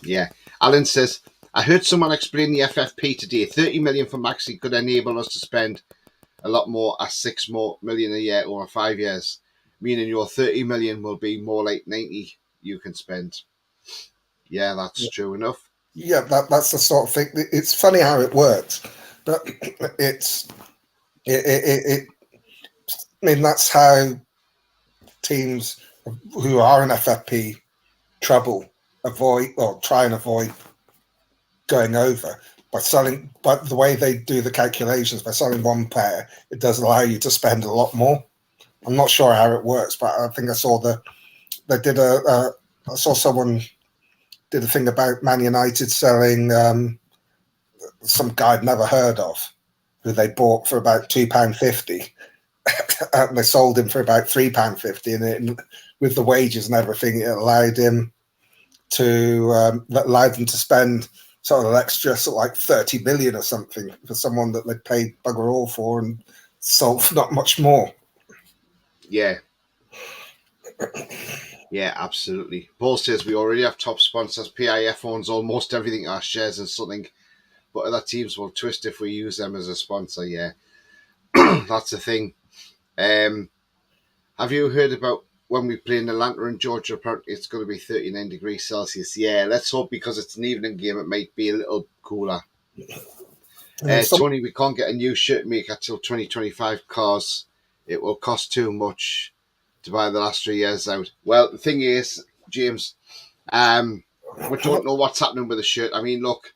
Yeah. Alan says, I heard someone explain the FFP today. 30 million for Maxi could enable us to spend a lot more at 6 million a year over 5 years, meaning your 30 million will be more like 90 you can spend. Yeah, that's true enough. Yeah, that's the sort of thing. It's funny how it works, but I mean, that's how teams who are in FFP trouble try and avoid going over by selling. But the way they do the calculations, by selling one player, it does allow you to spend a lot more. I'm not sure how it works, but I think I saw I saw someone did a thing about Man United selling some guy I'd never heard of, who they bought for about £2.50, and they sold him for about £3.50, and with the wages and everything, it allowed them to spend sort of an extra sort of like 30 million or something for someone that they paid bugger all for and sold for not much more. Yeah. Yeah, absolutely. Paul says we already have top sponsors. PIF owns almost everything, our shares and something, but other teams will twist if we use them as a sponsor. Yeah, that's the thing. Have you heard about when we play in Atlanta and Georgia? Apparently it's going to be 39 degrees Celsius. Yeah, let's hope, because it's an evening game, it might be a little cooler. Tony, we can't get a new shirt maker till 2025 because it will cost too much to buy the last 3 years out. Well, the thing is, James, we don't know what's happening with the shirt. I mean, look,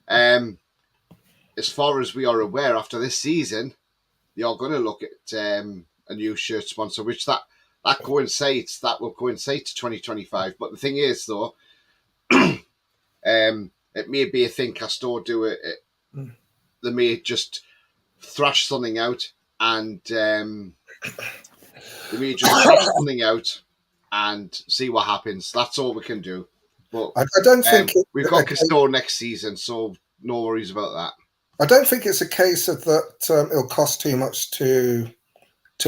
as far as we are aware, after this season, they are going to look at a new shirt sponsor, which that will coincide to 2025. But the thing is, though, it may be a thing Castor do it. They may just thrash something out and see what happens. That's all we can do. But I don't think we've got Castor next season, so no worries about that. I don't think it's a case of that it'll cost too much to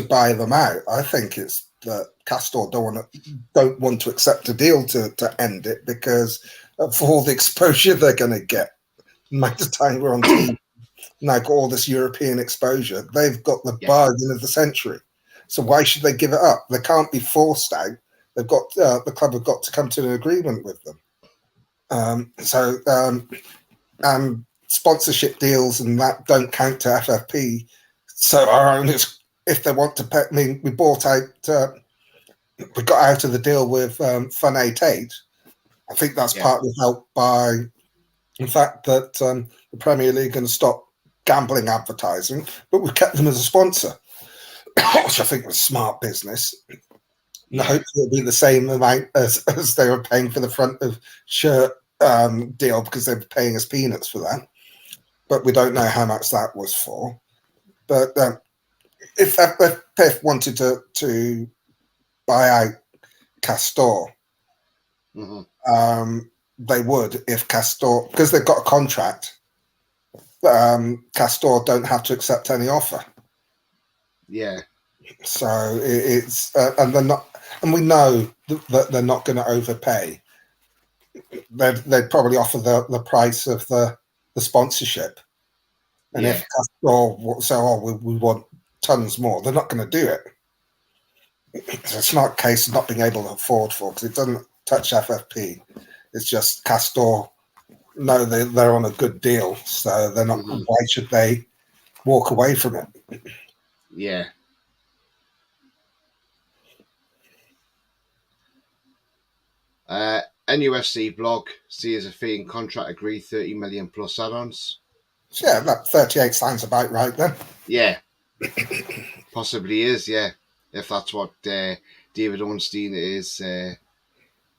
buy them out. I think it's that Castor don't want to accept a deal to end it because of all the exposure they're going to get. By the time we're on TV, now got all this European exposure, they've got the bargain of the century. So why should they give it up? They can't be forced out. They've got the club have got to come to an agreement with them. Sponsorship deals and that don't count to FFP. So our owners, if they want to pay, I mean, we bought out, we got out of the deal with Fun 88. I think that's partly helped by the fact that the Premier League going to stop gambling advertising, but we kept them as a sponsor, which I think was smart business. And hopefully it'll be the same amount as they were paying for the front of shirt deal, because they were paying us peanuts for that. But we don't know how much that was for. But if FPF wanted to buy out Castor, they would, if Castor, because they've got a contract, Castor don't have to accept any offer. Yeah. So it's and they're not, and we know that they're not going to overpay. They'd probably offer the price of the sponsorship, and if Castor say, we want tons more, they're not going to do it. So it's not a case of not being able to afford for, because it doesn't touch FFP. It's just Castor know they're on a good deal, so they're not. Why should they walk away from it? Yeah. NUFC blog sees a fee in contract agreed 30 million plus add-ons. Yeah, that 38 sounds about right then. Yeah, possibly is. Yeah, if that's what David Ornstein is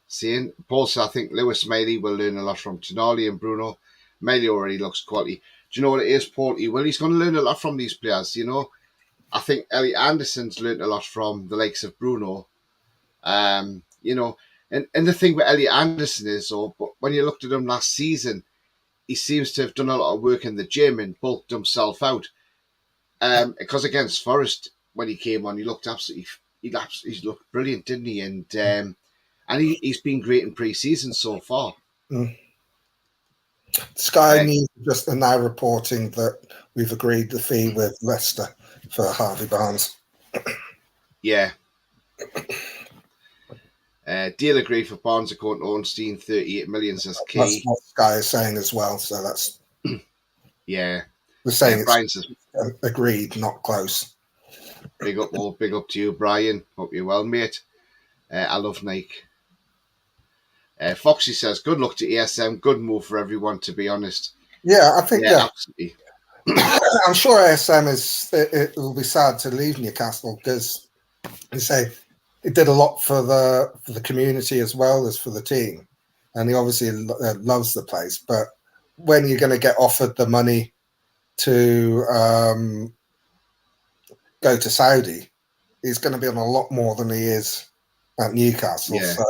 saying. Paul said, I think Lewis Miley will learn a lot from Tonali and Bruno. Miley already looks quality. Do you know what it is, Paul? He's going to learn a lot from these players. You know, I think Elliot Anderson's learned a lot from the likes of Bruno. You know. And the thing with Elliot Anderson is, but when you looked at him last season, he seems to have done a lot of work in the gym and bulked himself out. Because against Forest, when he came on, he looked he looked brilliant, didn't he? And he's been great in pre-season so far. Sky News just are now reporting that we've agreed the fee with Leicester for Harvey Barnes. Yeah. Deal agreed for Barnes according to Ornstein, 38 million says Key. That's what Sky is saying as well, so that's... yeah. They're saying it's agreed, not close. Big up to you, Brian. Hope you're well, mate. I love Nike. Foxy says, good luck to ASM. Good move for everyone, to be honest. Yeah, I think, absolutely. I'm sure ASM it will be sad to leave Newcastle, because they say he did a lot for the community as well as for the team, and he obviously loves the place. But when you're going to get offered the money to go to Saudi, he's going to be on a lot more than he is at Newcastle. Yeah. So,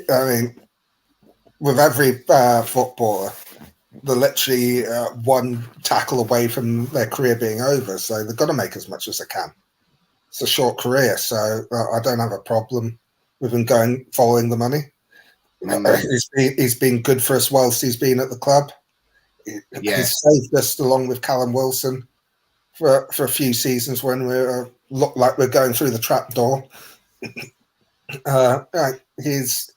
I mean, with every footballer, they're literally one tackle away from their career being over. So they've got to make as much as they can. It's a short career, so I don't have a problem with him following the money. He's been good for us whilst he's been at the club. Yeah. He's saved us along with Callum Wilson for a few seasons when we look like we're going through the trapdoor. His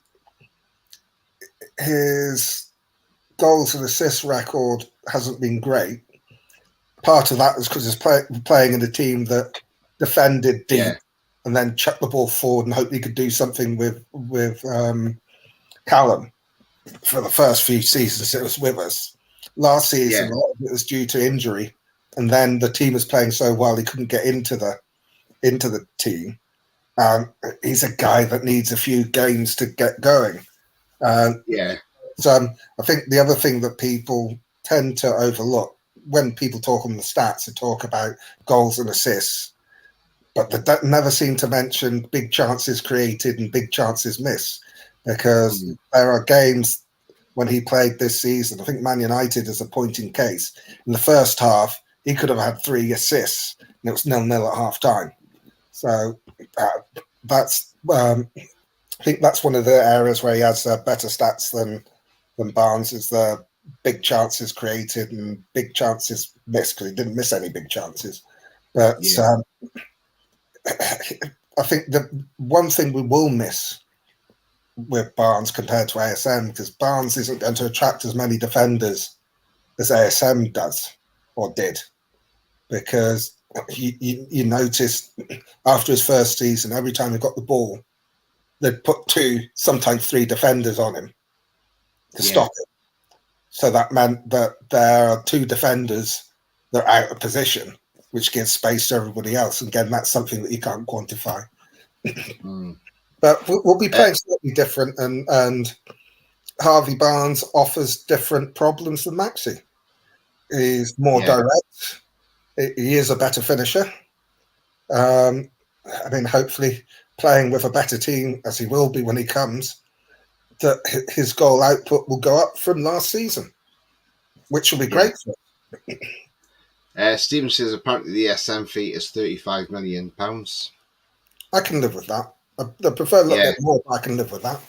goals and assist record hasn't been great. Part of that is because he's playing in a team that defended deep and then chucked the ball forward and hoped he could do something with Callum for the first few seasons it was with us. Last season, a lot of it was due to injury, and then the team was playing so well he couldn't get into the team. He's a guy that needs a few games to get going. So I think the other thing that people tend to overlook when people talk on the stats, they talk about goals and assists, but they never seem to mention big chances created and big chances missed, because there are games when he played this season, I think Man United is a point in case. In the first half, he could have had 3 assists, and it was 0-0 at half time. So that's I think that's one of the areas where he has better stats than Barnes, is the big chances created and big chances missed, because he didn't miss any big chances. But I think the one thing we will miss with Barnes compared to ASM, because Barnes isn't going to attract as many defenders as ASM does or did, because you noticed after his first season, every time he got the ball, they'd put 2, sometimes 3 defenders on him to stop it. So that meant that there are 2 defenders that are out of position, which gives space to everybody else. And again, that's something that you can't quantify. But we'll be playing slightly different, and Harvey Barnes offers different problems than Maxi. He's more direct. He is a better finisher. I mean, hopefully playing with a better team, as he will be when he comes, that his goal output will go up from last season, which will be great for him. Stephen says apparently the SM fee is £35 million. I can live with that. I prefer a little bit more, but I can live with that.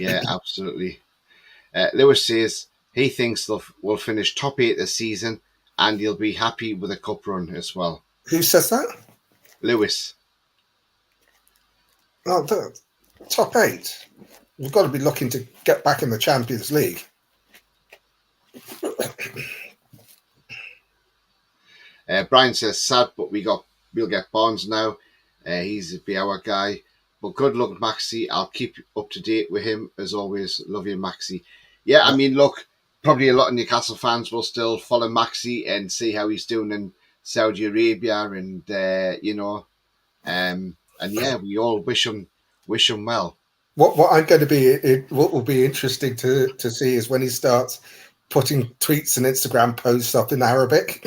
Yeah, absolutely. Lewis says he thinks we'll finish top 8 this season, and he'll be happy with a cup run as well. Who says that? Lewis. Oh, the top 8. We've got to be looking to get back in the Champions League. Brian says sad, but we'll get Barnes now. He's be our guy. But good luck, Maxi. I'll keep up to date with him as always. Love you, Maxi. Yeah, I mean, look, probably a lot of Newcastle fans will still follow Maxi and see how he's doing in Saudi Arabia, and and we all wish him well. What will be interesting to see is when he starts putting tweets and Instagram posts up in Arabic.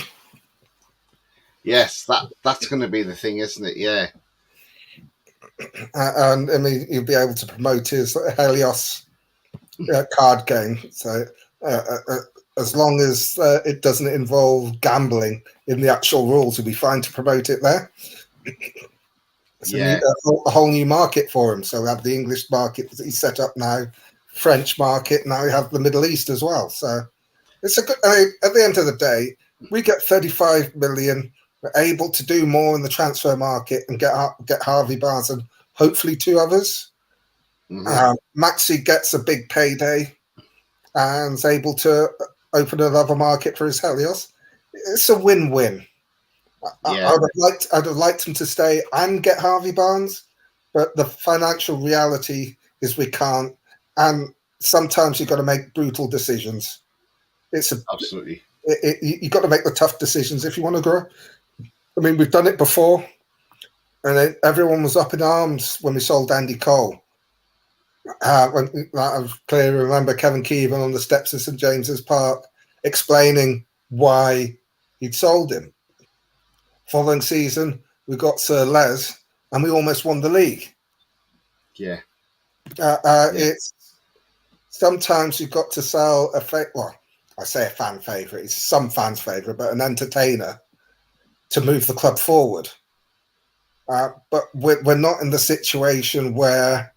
Yes, that's going to be the thing, isn't it? Yeah. And I mean, he'll be able to promote his Helios card game. So as long as it doesn't involve gambling in the actual rules, he'll be fine to promote it there. So a whole new market for him. So we have the English market that he's set up now, French market. Now we have the Middle East as well. So it's a good. At the end of the day, we get 35 million. We're able to do more in the transfer market and get Harvey Barnes and hopefully 2 others. Maxi gets a big payday and is able to open another market for his Helios. It's a win-win. I'd have liked him to stay and get Harvey Barnes, but the financial reality is we can't. And sometimes you've got to make brutal decisions. Absolutely. You've got to make the tough decisions if you want to grow. I mean, we've done it before, and everyone was up in arms when we sold Andy Cole. I clearly remember Kevin Keevan on the steps of St James's Park explaining why he'd sold him. Following season, we got Sir Les, and we almost won the league. Yeah. It's sometimes you've got to sell I say a fan favourite. It's some fans' favourite, but an entertainer to move the club forward. But we're not in the situation where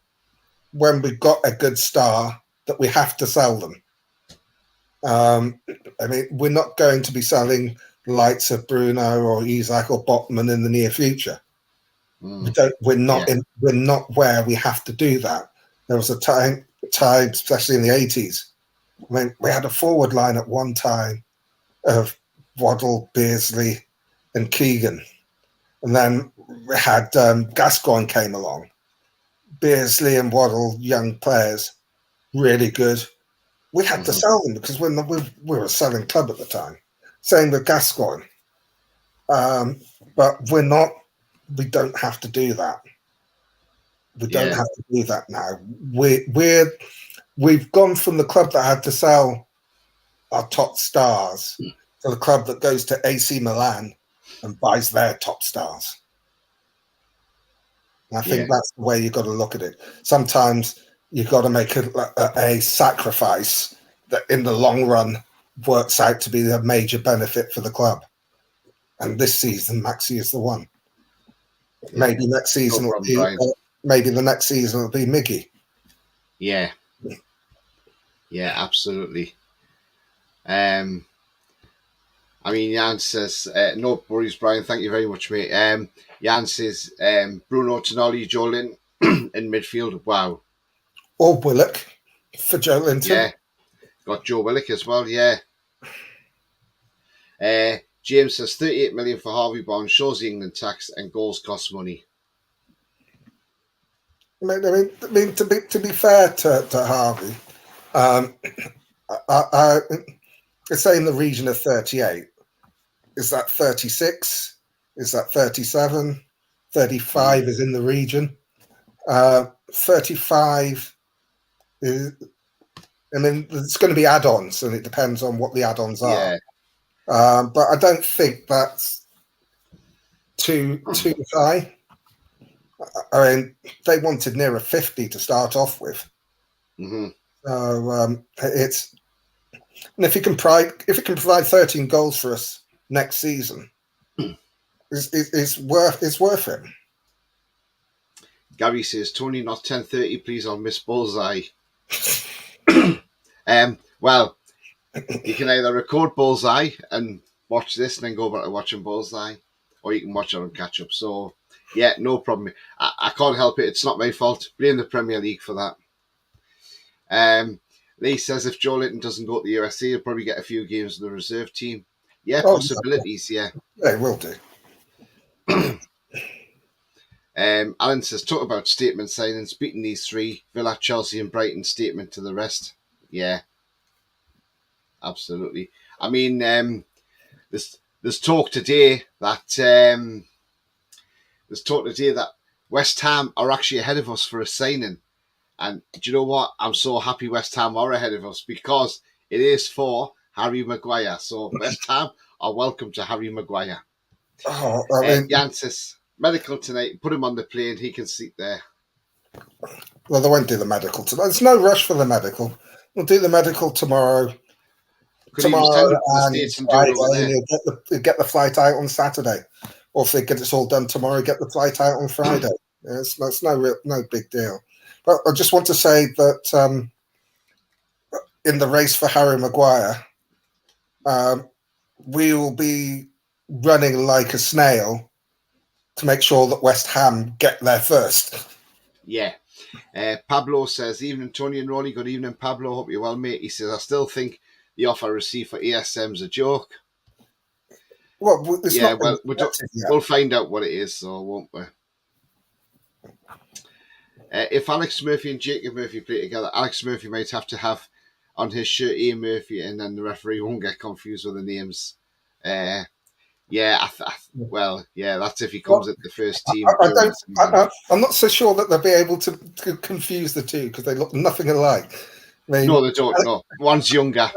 when we've got a good star that we have to sell them. I mean, we're not going to be selling the likes of Bruno or Isak or Botman in the near future. We're not where we have to do that. There was a time, especially in the 80s, when we had a forward line at one time of Waddle, Beardsley, and Keegan, and then we had Gascoigne came along. Beardsley and Waddle, young players, really good. We had to sell them because we were a selling club at the time. Same with Gascoigne. But we're not. We don't have to do that. We don't have to do that now. We've gone from the club that had to sell our top stars to the club that goes to AC Milan and buys their top stars. And I think that's the way you've got to look at it. Sometimes you've got to make a sacrifice that in the long run works out to be a major benefit for the club. And this season, Maxi is the one. Maybe next season will be, maybe the next season will be Miggy. Yeah. Yeah, absolutely. I mean, Jan says, no worries, Brian. Thank you very much, mate. Jan says, Bruno Tonali, Joe Linton in midfield. Wow. Or Willock for Joe Linton. Yeah. Got Joe Willock as well, yeah. James says 38 million for Harvey Barnes, shows the England tax and goals cost money. I mean, to be fair to Harvey, it's say in the region of 38. Is that 36? Is that 37? 35 is in the region. 35 is, I mean, it's going to be add-ons, and it depends on what the add-ons are. But I don't think that's too high. I mean, they wanted nearer 50 to start off with. So it's, and if he can provide 13 goals for us next season, it's worth it. Gary says, Tony, not 10:30, please. I'll miss Bullseye. Well, you can either record Bullseye and watch this and then go back to watching Bullseye, or you can watch it on catch up. So, yeah, no problem. I can't help it. It's not my fault. Blame the Premier League for that. Lee says if Joe Linton doesn't go to the USA, he'll probably get a few games in the reserve team. Yeah, possibilities, yeah. Yeah, he will do. Alan says, talk about statement signings, beating these three, Villa, Chelsea and Brighton, statement to the rest. Yeah, absolutely. I mean, there's talk today that West Ham are actually ahead of us for a signing. And do you know what? I'm so happy West Ham are ahead of us because it is for Harry Maguire. So West Ham are welcome to Harry Maguire. Oh, I mean, Jan says, medical tonight, put him on the plane, he can sleep there. Well, they won't do the medical tonight. There's no rush for the medical. We'll do the medical tomorrow. Tomorrow and Friday, and you'll get the flight out on Saturday. Or if they get it all done tomorrow, get the flight out on Friday. It's no big deal. But I just want to say that in the race for Harry Maguire, we will be running like a snail to make sure that West Ham get there first. Yeah. Pablo says, evening, Tony and Roly. Good evening, Pablo. Hope you're well, mate. He says, I still think the offer I received for ASM's a joke. Well, we'll find out what it is, so won't we? If Alex Murphy and Jacob Murphy play together, Alex Murphy might have to have on his shirt Ian Murphy, and then the referee won't get confused with the names. That's if he comes at the first team. I'm not so sure that they'll be able to confuse the two because they look nothing alike. I mean, no, they don't. No, one's younger.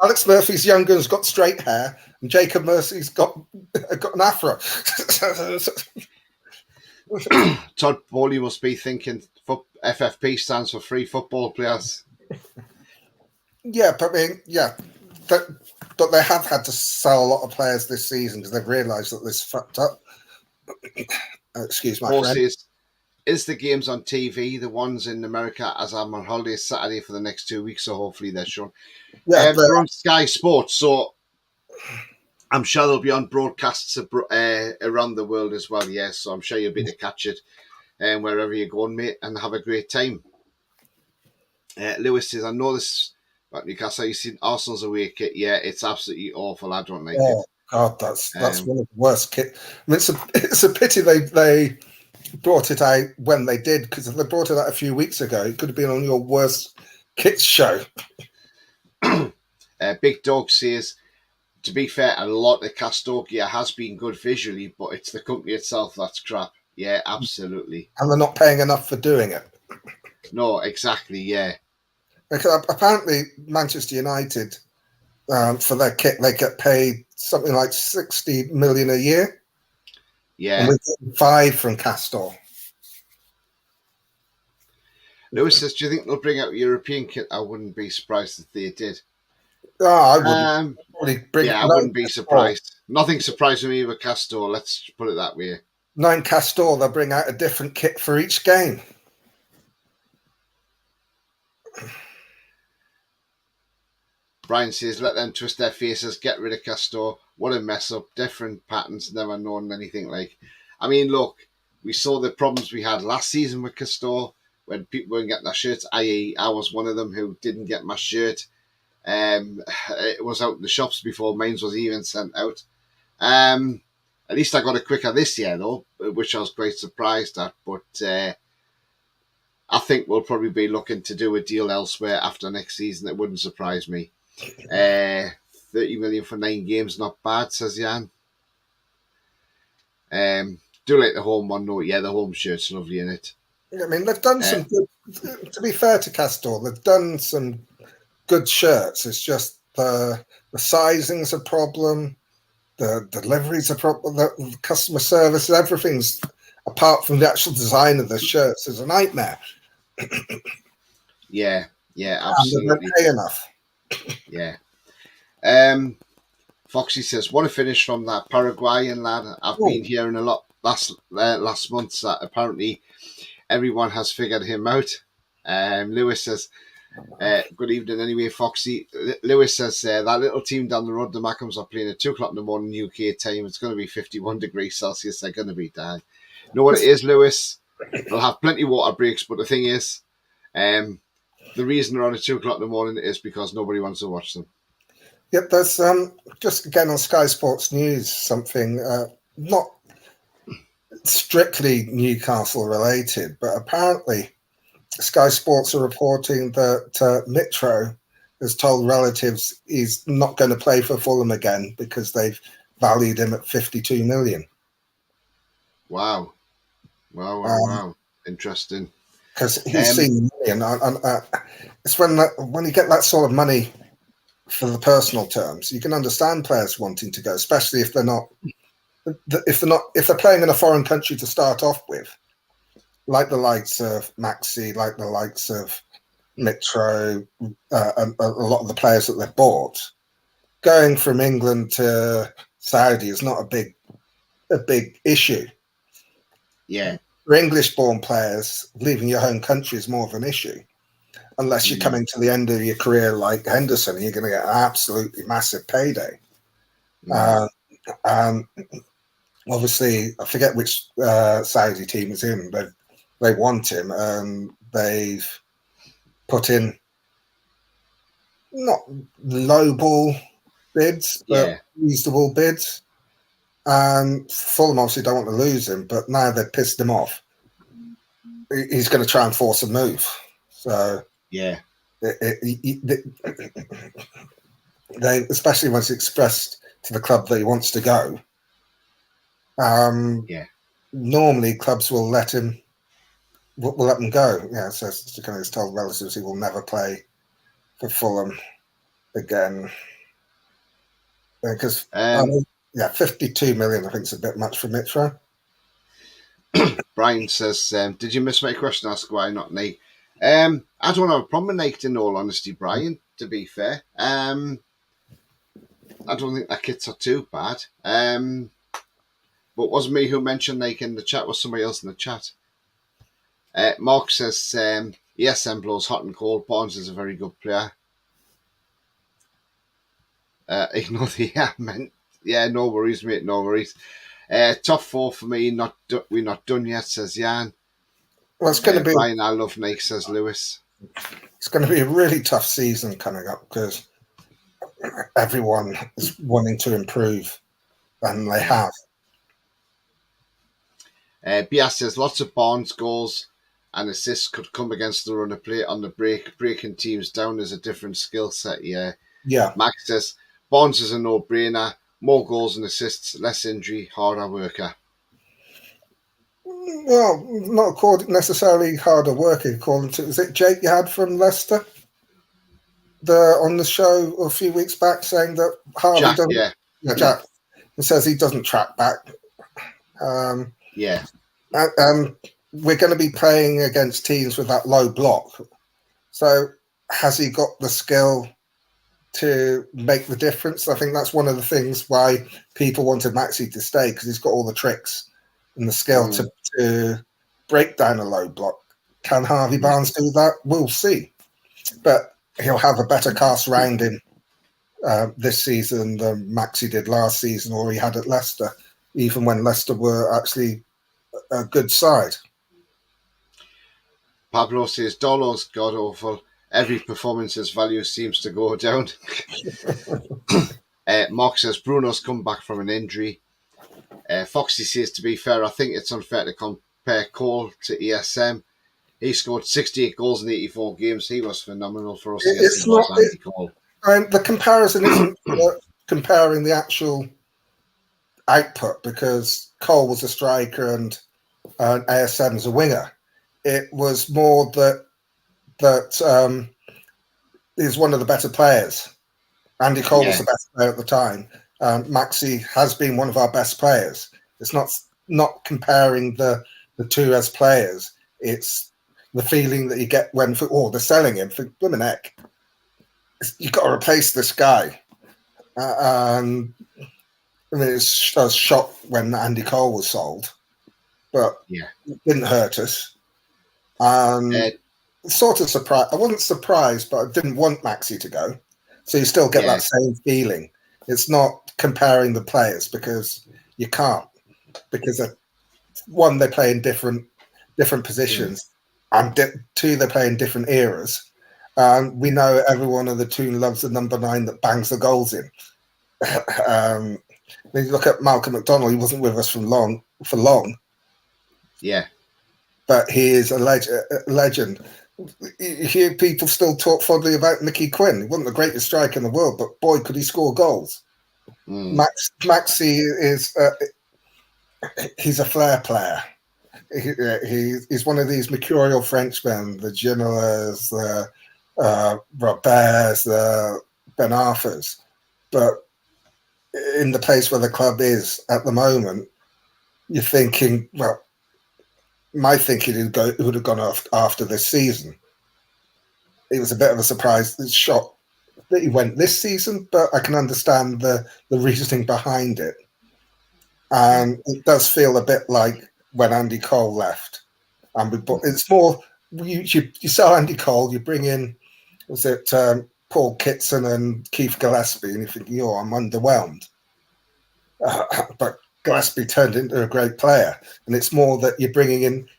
Alex Murphy's younger and has got straight hair, and Jacob Murphy's got an afro. Todd Bowley must be thinking FFP stands for free football players. Yeah, but but they have had to sell a lot of players this season because they've realised that this fucked up. Excuse my Paul friend. says, is the games on TV, the ones in America, as I'm on holiday Saturday for the next 2 weeks, so hopefully they're shown. Yeah, They're on Sky Sports, so I'm sure they'll be on broadcasts around the world as well, yes. So I'm sure you'll be able to catch it wherever you're going, mate, and have a great time. Lewis says, I know this about Newcastle. You've seen Arsenal's away kit. Yeah, it's absolutely awful. I don't like it. God, that's one of the worst kit. I mean, it's a pity they brought it out when they did, because if they brought it out a few weeks ago, it could have been on your worst kids show. Big Dog says, to be fair, a lot of Castor gear has been good visually, but it's the company itself that's crap. Yeah, absolutely. And they're not paying enough for doing it. No, exactly, yeah. Because apparently Manchester United, for their kit, they get paid something like 60 million a year. Yeah. And we get 5 from Castor. Lewis says, do you think they'll bring out European kit? I wouldn't be surprised if they did. Oh, I wouldn't. I wouldn't be surprised. Nothing surprising me with Castor, let's put it that way. Knowing Castor, they'll bring out a different kit for each game. Brian says, let them twist their faces, get rid of Castor. What a mess up. Different patterns, never known anything like. I mean, look, we saw the problems we had last season with Castor when people weren't getting their shirts, i.e. I was one of them who didn't get my shirt. It was out in the shops before mine was even sent out. At least I got it quicker this year, though, which I was quite surprised at. But I think we'll probably be looking to do a deal elsewhere after next season. It wouldn't surprise me. 30 million for 9 games, not bad, says Jan. Do like the home one, though. Yeah, the home shirt's lovely, innit? I mean, they've done some good, to be fair to Castor, they've done some good shirts. It's just the sizing's a problem, the delivery's a problem, the customer service, everything's, apart from the actual design of the shirts, is a nightmare. Yeah, absolutely. And they don't pay enough. Yeah. Foxy says, what a finish from that Paraguayan lad. I've been hearing a lot last month that apparently everyone has figured him out. Lewis says, good evening anyway, Foxy. Lewis says, that little team down the road, the Mackhams, are playing at 2 o'clock in the morning UK time. It's going to be 51 degrees Celsius. They're going to be dying. You know what it is, Lewis? They'll have plenty of water breaks, but the thing is, the reason they're on at 2 o'clock in the morning is because nobody wants to watch them. Yep, there's just again on Sky Sports News something not strictly Newcastle related, but apparently Sky Sports are reporting that Mitro has told relatives he's not going to play for Fulham again because they've valued him at 52 million. Wow. Interesting. Because he's seen money, and it's when you get that sort of money for the personal terms, you can understand players wanting to go, especially if they're playing in a foreign country to start off with, like the likes of Maxi, like the likes of Mitro, and a lot of the players that they've bought. Going from England to Saudi is not a big issue. Yeah. For English-born players, leaving your home country is more of an issue. Unless you're coming to the end of your career like Henderson, and you're going to get an absolutely massive payday. Obviously, I forget which Saudi team is in, but they want him, and they've put in not lowball bids, but reasonable bids. And Fulham obviously don't want to lose him, but now they've pissed him off. He's going to try and force a move. So yeah, they, especially when it's expressed to the club that he wants to go. Normally clubs will let him go. Yeah, so he's told relatives he will never play for Fulham again because 52 million I think is a bit much for Mitro. Brian says, did you miss my question? Ask why not Nate. I don't have a problem with Nate, in all honesty, Brian, to be fair. I don't think that kits are too bad. but wasn't me who mentioned like in the chat, was somebody else in the chat. Mark says ESM blows hot and cold. Barnes is a very good player. Ignore the no worries, mate, no worries. Top 4 for me, we're not done yet, says Jan. Well, it's going to be Brian, I love Nike, says Lewis. It's going to be a really tough season coming up because everyone is wanting to improve, and they have. Bias says lots of Barnes goals and assists could come against the run of play on the break. Breaking teams down is a different skill set. Yeah. Max says Barnes is a no-brainer. More goals and assists, less injury, harder worker. Well, not necessarily harder working. According to, is it Jake you had from Leicester? On the show a few weeks back, saying that Harvey doesn't. Yeah, Jack. He says he doesn't track back. And we're going to be playing against teams with that low block. So has he got the skill to make the difference? I think that's one of the things why people wanted Maxi to stay, because he's got all the tricks and the skill to break down a low block. Can Harvey Barnes do that? We'll see. But he'll have a better cast round him this season than Maxi did last season, or he had at Leicester, even when Leicester were actually a good side. Pablo says, Dolo's god awful. Every performance's value seems to go down. Mark says, Bruno's come back from an injury. Foxy says, to be fair, I think it's unfair to compare Cole to ESM. He scored 68 goals in 84 games. He was phenomenal for us. It's not Cole. The comparison isn't comparing the actual output, because Cole was a striker and ASM's a winger. It was more that he's one of the better players. Andy Cole was the best player at the time. Maxi has been one of our best players. It's not comparing the two as players. It's the feeling that you get when they're selling him for blimmin' heck. You've got to replace this guy. I mean, I was shocked when Andy Cole was sold, but it didn't hurt us. Sort of surprised. I wasn't surprised, but I didn't want Maxi to go. So you still get that same feeling. It's not comparing the players, because you can't. Because one, they play in different positions, and two, they play in different eras. We know everyone on the team loves the number 9 that bangs the goals in. When you look at Malcolm McDonald, he wasn't with us for long. Yeah. But he is a legend. You hear people still talk fondly about Mickey Quinn. He wasn't the greatest striker in the world, but boy, could he score goals. Maxi is he's a flair player. He's one of these mercurial Frenchmen, the Ginolas, the Roberts, the Ben Arthurs. But in the place where the club is at the moment, you're thinking, well, my thinking would have gone off after this season. It was a bit of a surprise, shock that he went this season, but I can understand the reasoning behind it. And it does feel a bit like when Andy Cole left. And it's more, you sell Andy Cole, you bring in, Paul Kitson and Keith Gillespie, and you think, I'm underwhelmed. But Gillespie turned into a great player, and it's more that you're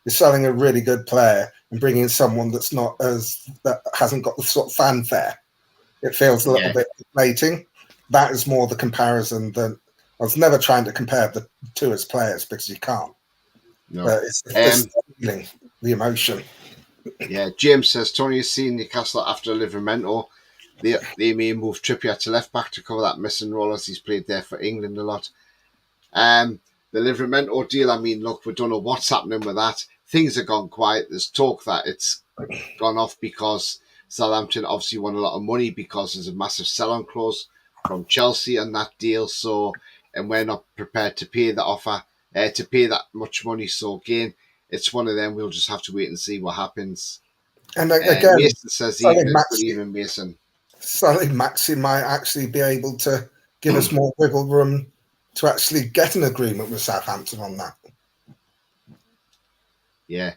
selling a really good player and bringing in someone that hasn't got the sort of fanfare. It feels a little bit deflating. That is more the comparison than I was never trying to compare the two as players, because you can't. No, it's the feeling, the emotion. Yeah, James says Tony has seen Newcastle after Livermento. They may move Trippier to left back to cover that missing role, as he's played there for England a lot. The Livermento deal, I mean, look, we don't know what's happening with that. Things have gone quiet. There's talk that it's gone off because Southampton obviously won a lot of money because there's a massive sell-on clause from Chelsea on that deal. So, and we're not prepared to pay the offer, to pay that much money. So again, it's one of them. We'll just have to wait and see what happens. And again, Mason says even Mason. So I think Maxi might actually be able to give us more wiggle room to actually get an agreement with Southampton on that. Yeah.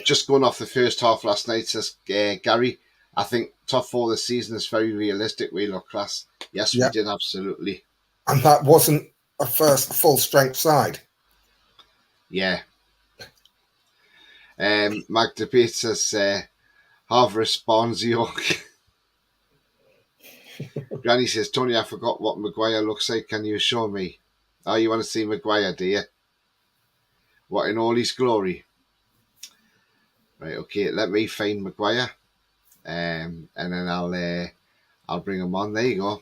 Just going off the first half last night, says Gary, I think top 4 this season is very realistic. We look class. Yes, we did, absolutely. And that wasn't a first full-strength side. Yeah. Magda Bates says, Harvey Barnes, York. Granny says, Tony, I forgot what Maguire looks like. Can you show me? Oh, you want to see Maguire, do you? What, in all his glory? Right, okay, let me find Maguire. And then I'll bring him on. There you go.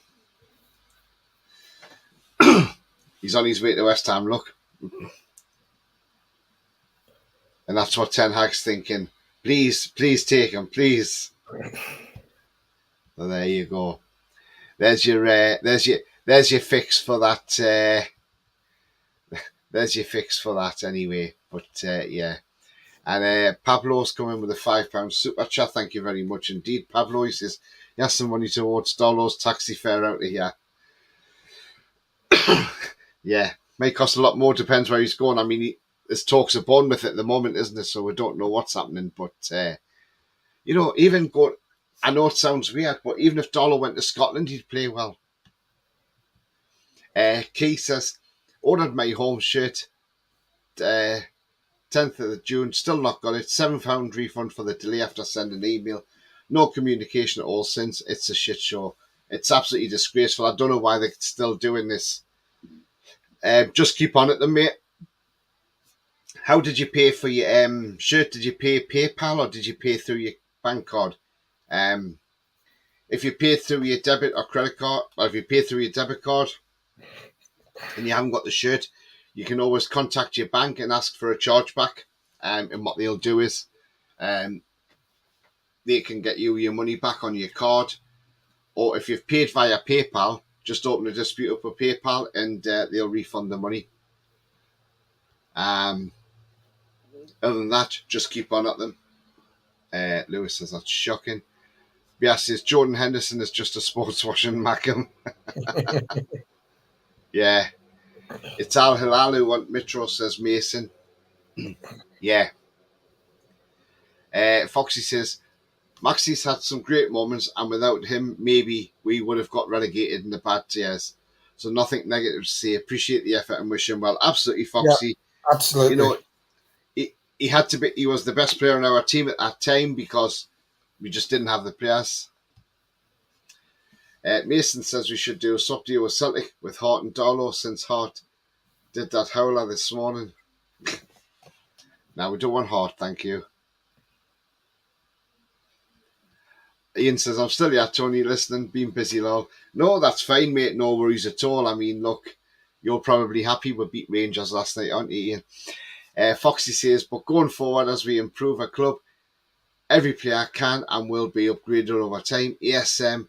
He's on his way to West Ham, look. And that's what Ten Hag's thinking. Please take him, please. So there you go. There's your fix for that. There's your fix for that anyway. But yeah. And Pablo's coming with a £5 super chat. Thank you very much indeed, Pablo. He says he has some money towards Dolo's taxi fare out of here. Yeah, may cost a lot more. Depends where he's going. I mean, there's talks of Bournemouth at the moment, isn't there? So we don't know what's happening. But even go. I know it sounds weird, but even if Dolo went to Scotland, he'd play well. Keith says, ordered my home shirt. 10th of June, still not got it. £7 refund for the delay after sending an email. No communication at all since. It's a shit show. It's absolutely disgraceful. I don't know why they're still doing this. Just keep on at them, mate. How did you pay for your shirt? Did you pay PayPal or did you pay through your bank card? If you pay through your debit or credit card, or if you pay through your debit card and you haven't got the shirt, you can always contact your bank and ask for a chargeback. And what they'll do is they can get you your money back on your card. Or if you've paid via PayPal, just open a dispute up with PayPal and they'll refund the money. Other than that, just keep on at them. Lewis says that's shocking. Bias says Jordan Henderson is just a sports washing Mackham. Yeah. It's Al Hilal who want Mitro, says Mason. Yeah. Foxy says Maxi's had some great moments, and without him, maybe we would have got relegated in the bad tiers. So nothing negative to say. Appreciate the effort and wish him well. Absolutely, Foxy. Yeah, absolutely. He had to be. He was the best player on our team at that time because we just didn't have the players. Mason says we should do a swap deal with Celtic with Hart and Darlow since Hart did that howler this morning. Now we don't want Hart, thank you. Ian says, I'm still here, Tony, listening, being busy, lol. No, that's fine, mate. No worries at all. I mean, look, you're probably happy we beat Rangers last night, aren't you, Ian? Foxy says, but going forward as we improve our club, every player can and will be upgraded over time. ASM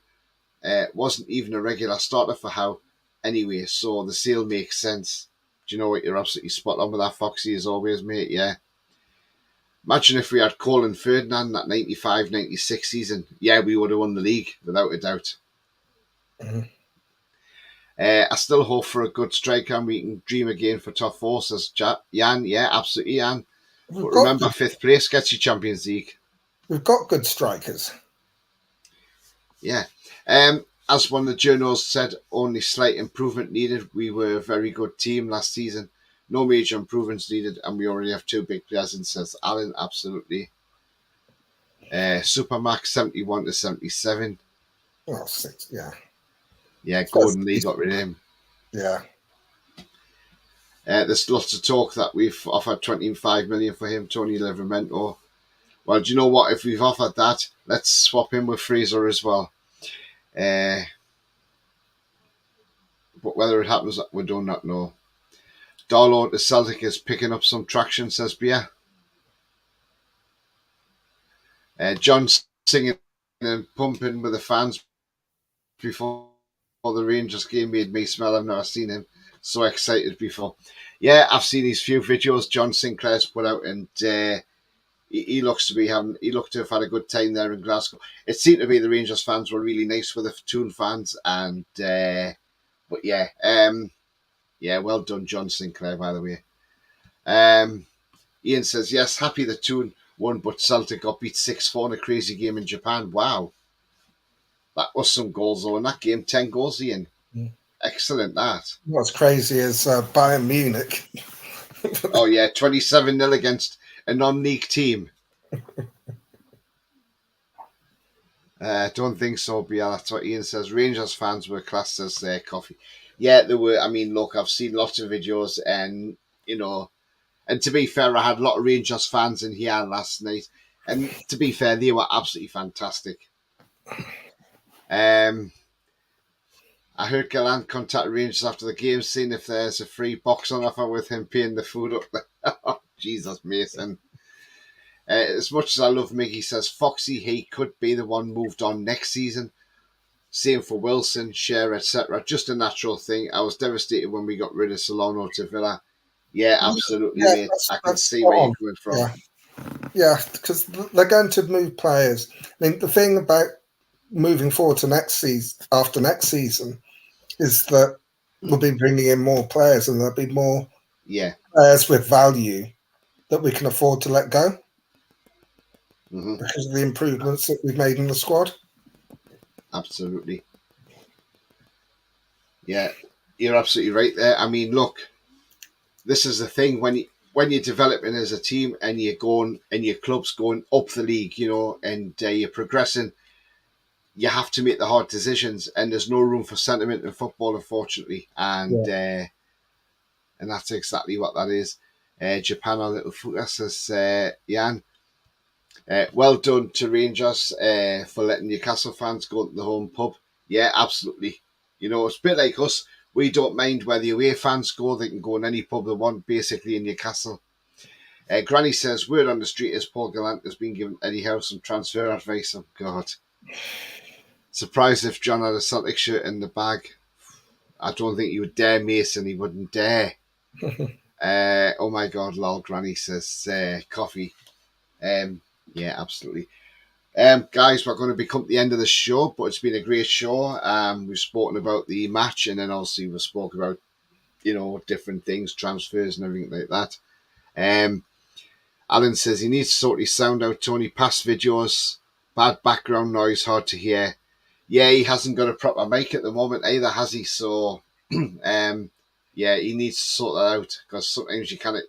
wasn't even a regular starter for Howe anyway, so the sale makes sense. Do you know what? You're absolutely spot on with that, Foxy, as always, mate, yeah. Imagine if we had Colin Ferdinand that 95-96 season. Yeah, we would have won the league, without a doubt. Mm-hmm. I still hope for a good striker and we can dream again for top four, says Jan. Yeah, absolutely, Jan. But remember, 5th place gets you Champions League. We've got good strikers. Yeah. As one of the journals said, only slight improvement needed. We were a very good team last season. No major improvements needed, and we already have 2 big players in, says Alan, absolutely. Supermax 71 to 77. Oh, 6, yeah. Yeah, Gordon Lee got rid of him. Yeah. There's lots of talk that we've offered 25 million for him, Tony Livramento. Well, do you know what? If we've offered that, let's swap him with Fraser as well. But whether it happens, we do not know. Darlow to Celtic is picking up some traction, says Bia. John singing and pumping with the fans before the Rangers game made me smell. I've never seen him so excited before. Yeah, I've seen his few videos John Sinclair's put out, and he looks to have had a good time there in Glasgow. It seemed to be the Rangers fans were really nice with the Toon fans, and but yeah, Yeah, well done, John Sinclair, by the way. Ian says, yes, happy the 2-1, but Celtic got beat 6-4 in a crazy game in Japan. Wow. That was some goals, though, in that game. 10 goals, Ian. Mm. Excellent, that. What's crazy is Bayern Munich. Oh, yeah, 27-0 against a non-league team. Don't think so, Biel. That's what Ian says. Rangers fans were classed as coffee. Yeah, they were. I mean, look, I've seen lots of videos, and, you know, and to be fair, I had a lot of Rangers fans in here last night. And to be fair, they were absolutely fantastic. I heard Gallant contact Rangers after the game, seeing if there's a free box on offer with him paying the food up there. Oh, Jesus, Mason. As much as I love Mick, he says Foxy, he could be the one moved on next season. Same for Wilson, Shearer, etc. Just a natural thing. I was devastated when we got rid of Solano to Villa. Yeah, absolutely, Yeah, mate. I can see spot where on. you're coming from. Yeah, because they're going to move players. I mean, the thing about moving forward to next season, after next season, is that we'll be bringing in more players, and there'll be more players with value that we can afford to let go because of the improvements that we've made in the squad. Absolutely. Yeah, you're absolutely right there. I mean, look, this is the thing when you're developing as a team and you're going and your club's going up the league, you know, and you're progressing, you have to make the hard decisions, and there's no room for sentiment in football, unfortunately. And that's exactly what that is. Japan, our little footer, says Jan. Well done to Rangers for letting Newcastle fans go to the home pub. Yeah, absolutely. You know, it's a bit like us. We don't mind where the away fans go. They can go in any pub they want, basically, in Newcastle. Granny says, word on the street is Paul Gallant has been given Eddie Howe some transfer advice. Oh, God. Surprised if John had a Celtic shirt in the bag. I don't think he would dare, Mason. He wouldn't dare. Oh, my God, lol, Granny says, coffee. Yeah, absolutely. Guys, we're going to become the end of the show, but it's been a great show. We've spoken about the match, and then obviously we've spoken about, you know, different things, transfers and everything like that. Alan says he needs to sort his sound out, Tony. Past videos, bad background noise, hard to hear. Yeah, he hasn't got a proper mic at the moment either, has he? So, yeah, he needs to sort that out, because sometimes you can't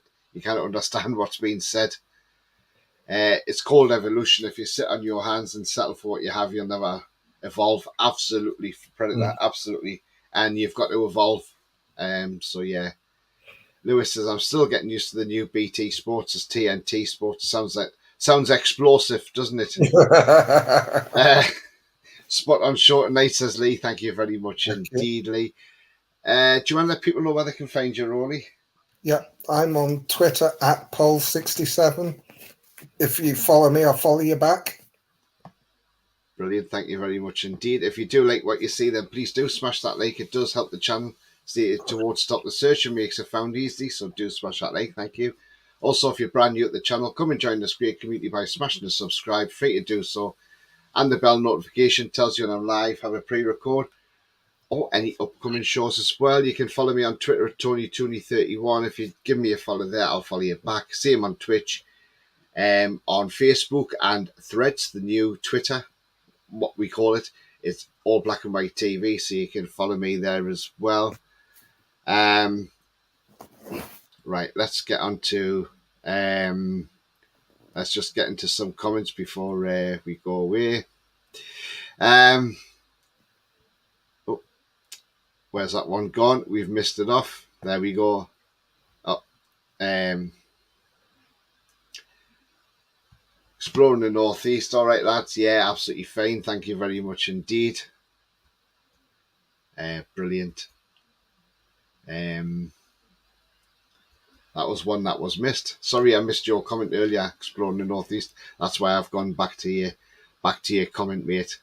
understand what's being said. It's called evolution. If you sit on your hands and settle for what you have, you'll never evolve. Absolutely, Predator, absolutely. And you've got to evolve. So, yeah. Lewis says, I'm still getting used to the new BT Sports as TNT Sports. Sounds explosive, doesn't it? Spot on short night, says Lee. Thank you very much indeed, Lee. Do you want to let people know where they can find you, Roly? Yeah, I'm on Twitter at Pole67. If you follow me, I'll follow you back. Brilliant. Thank you very much indeed. If you do like what you see, then please do smash that like. It does help the channel stay towards top the search and makes it found easily. So do smash that like. Thank you. Also, if you're brand new at the channel, come and join this great community by smashing the subscribe. Free to do so. And the bell notification tells you when I'm live, have a pre-record, or any upcoming shows as well. You can follow me on Twitter at TonyTooney31. If you give me a follow there, I'll follow you back. Same on Twitch, on Facebook and Threads, the new Twitter, what we call it. It's all black and white TV, so you can follow me there as well. Right, let's get on to... let's just get into some comments before we go away. Where's that one gone? We've missed it off. There we go. Oh, exploring the northeast. All right, lads. Yeah, absolutely fine. Thank you very much indeed. Brilliant. That was one that was missed. Sorry, I missed your comment earlier. Exploring the northeast. That's why I've gone back to your comment, mate.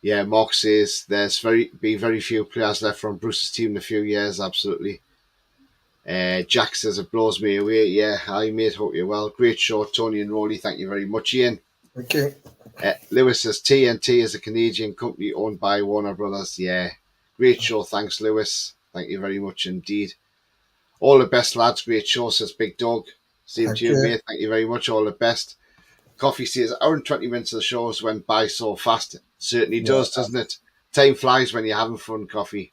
Yeah, Mark says there's very few players left from Bruce's team in a few years. Absolutely. Jack says it blows me away. Yeah, hi mate, hope you're well. Great show, Tony and Roly. Thank you very much, Ian. Thank you. Lewis says TNT is a Canadian company owned by Warner Brothers. Yeah, great show. Thanks, Lewis. Thank you very much indeed. All the best, lads. Great show, says Big Dog. Same Thank to you, you. mate. Thank you very much. All the best. Coffee says, hour and 20 minutes of the shows went by so fast. It certainly does, doesn't it? Time flies when you're having fun, Coffee.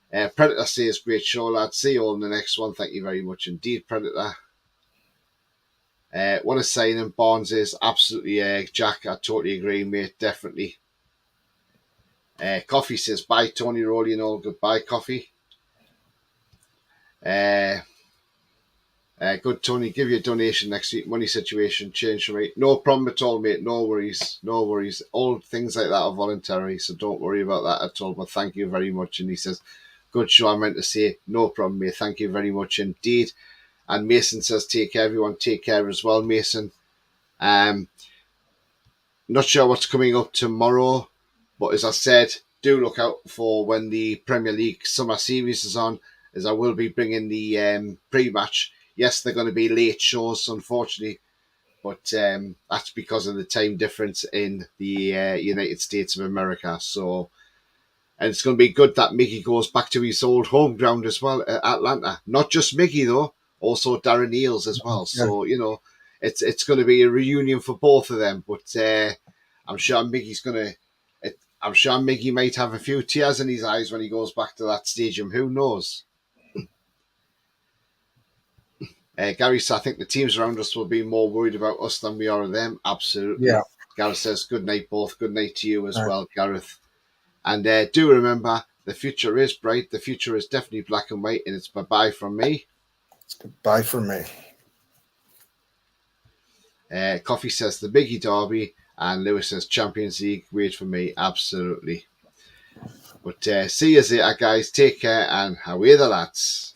Predator says, great show, lads. See you all in the next one. Thank you very much indeed, Predator. What a signing. Barnes is absolutely, Jack. I totally agree, mate. Definitely. Coffee says, bye, Tony, Roly, and all. Goodbye, Coffee. Good, Tony. Give you a donation next week. Money situation changed for me. No problem at all, mate. No worries. No worries. All things like that are voluntary, so don't worry about that at all. But thank you very much. And he says, good show. I meant to say, no problem, mate. Thank you very much indeed. And Mason says, take care, everyone. Take care as well, Mason. Not sure what's coming up tomorrow, but as I said, do look out for when the Premier League Summer Series is on, as I will be bringing the pre-match. Yes, they're going to be late shows, unfortunately, but that's because of the time difference in the United States of America. So, and it's going to be good that Mickey goes back to his old home ground as well, Atlanta. Not just Mickey, though, also Darren Eales as well. Yeah. So, you know, it's going to be a reunion for both of them. But I'm sure Mickey's going to... I'm sure Mickey might have a few tears in his eyes when he goes back to that stadium. Who knows? Gary says, I think the teams around us will be more worried about us than we are of them. Absolutely. Yeah. Gareth says, good night, both. Good night to you as well, Gareth. And do remember, the future is bright. The future is definitely black and white, and it's bye-bye from me. It's goodbye from me. Coffee says, the Biggie Derby, and Lewis says, Champions League. Great for me. Absolutely. But see you later, guys. Take care, and away the lads.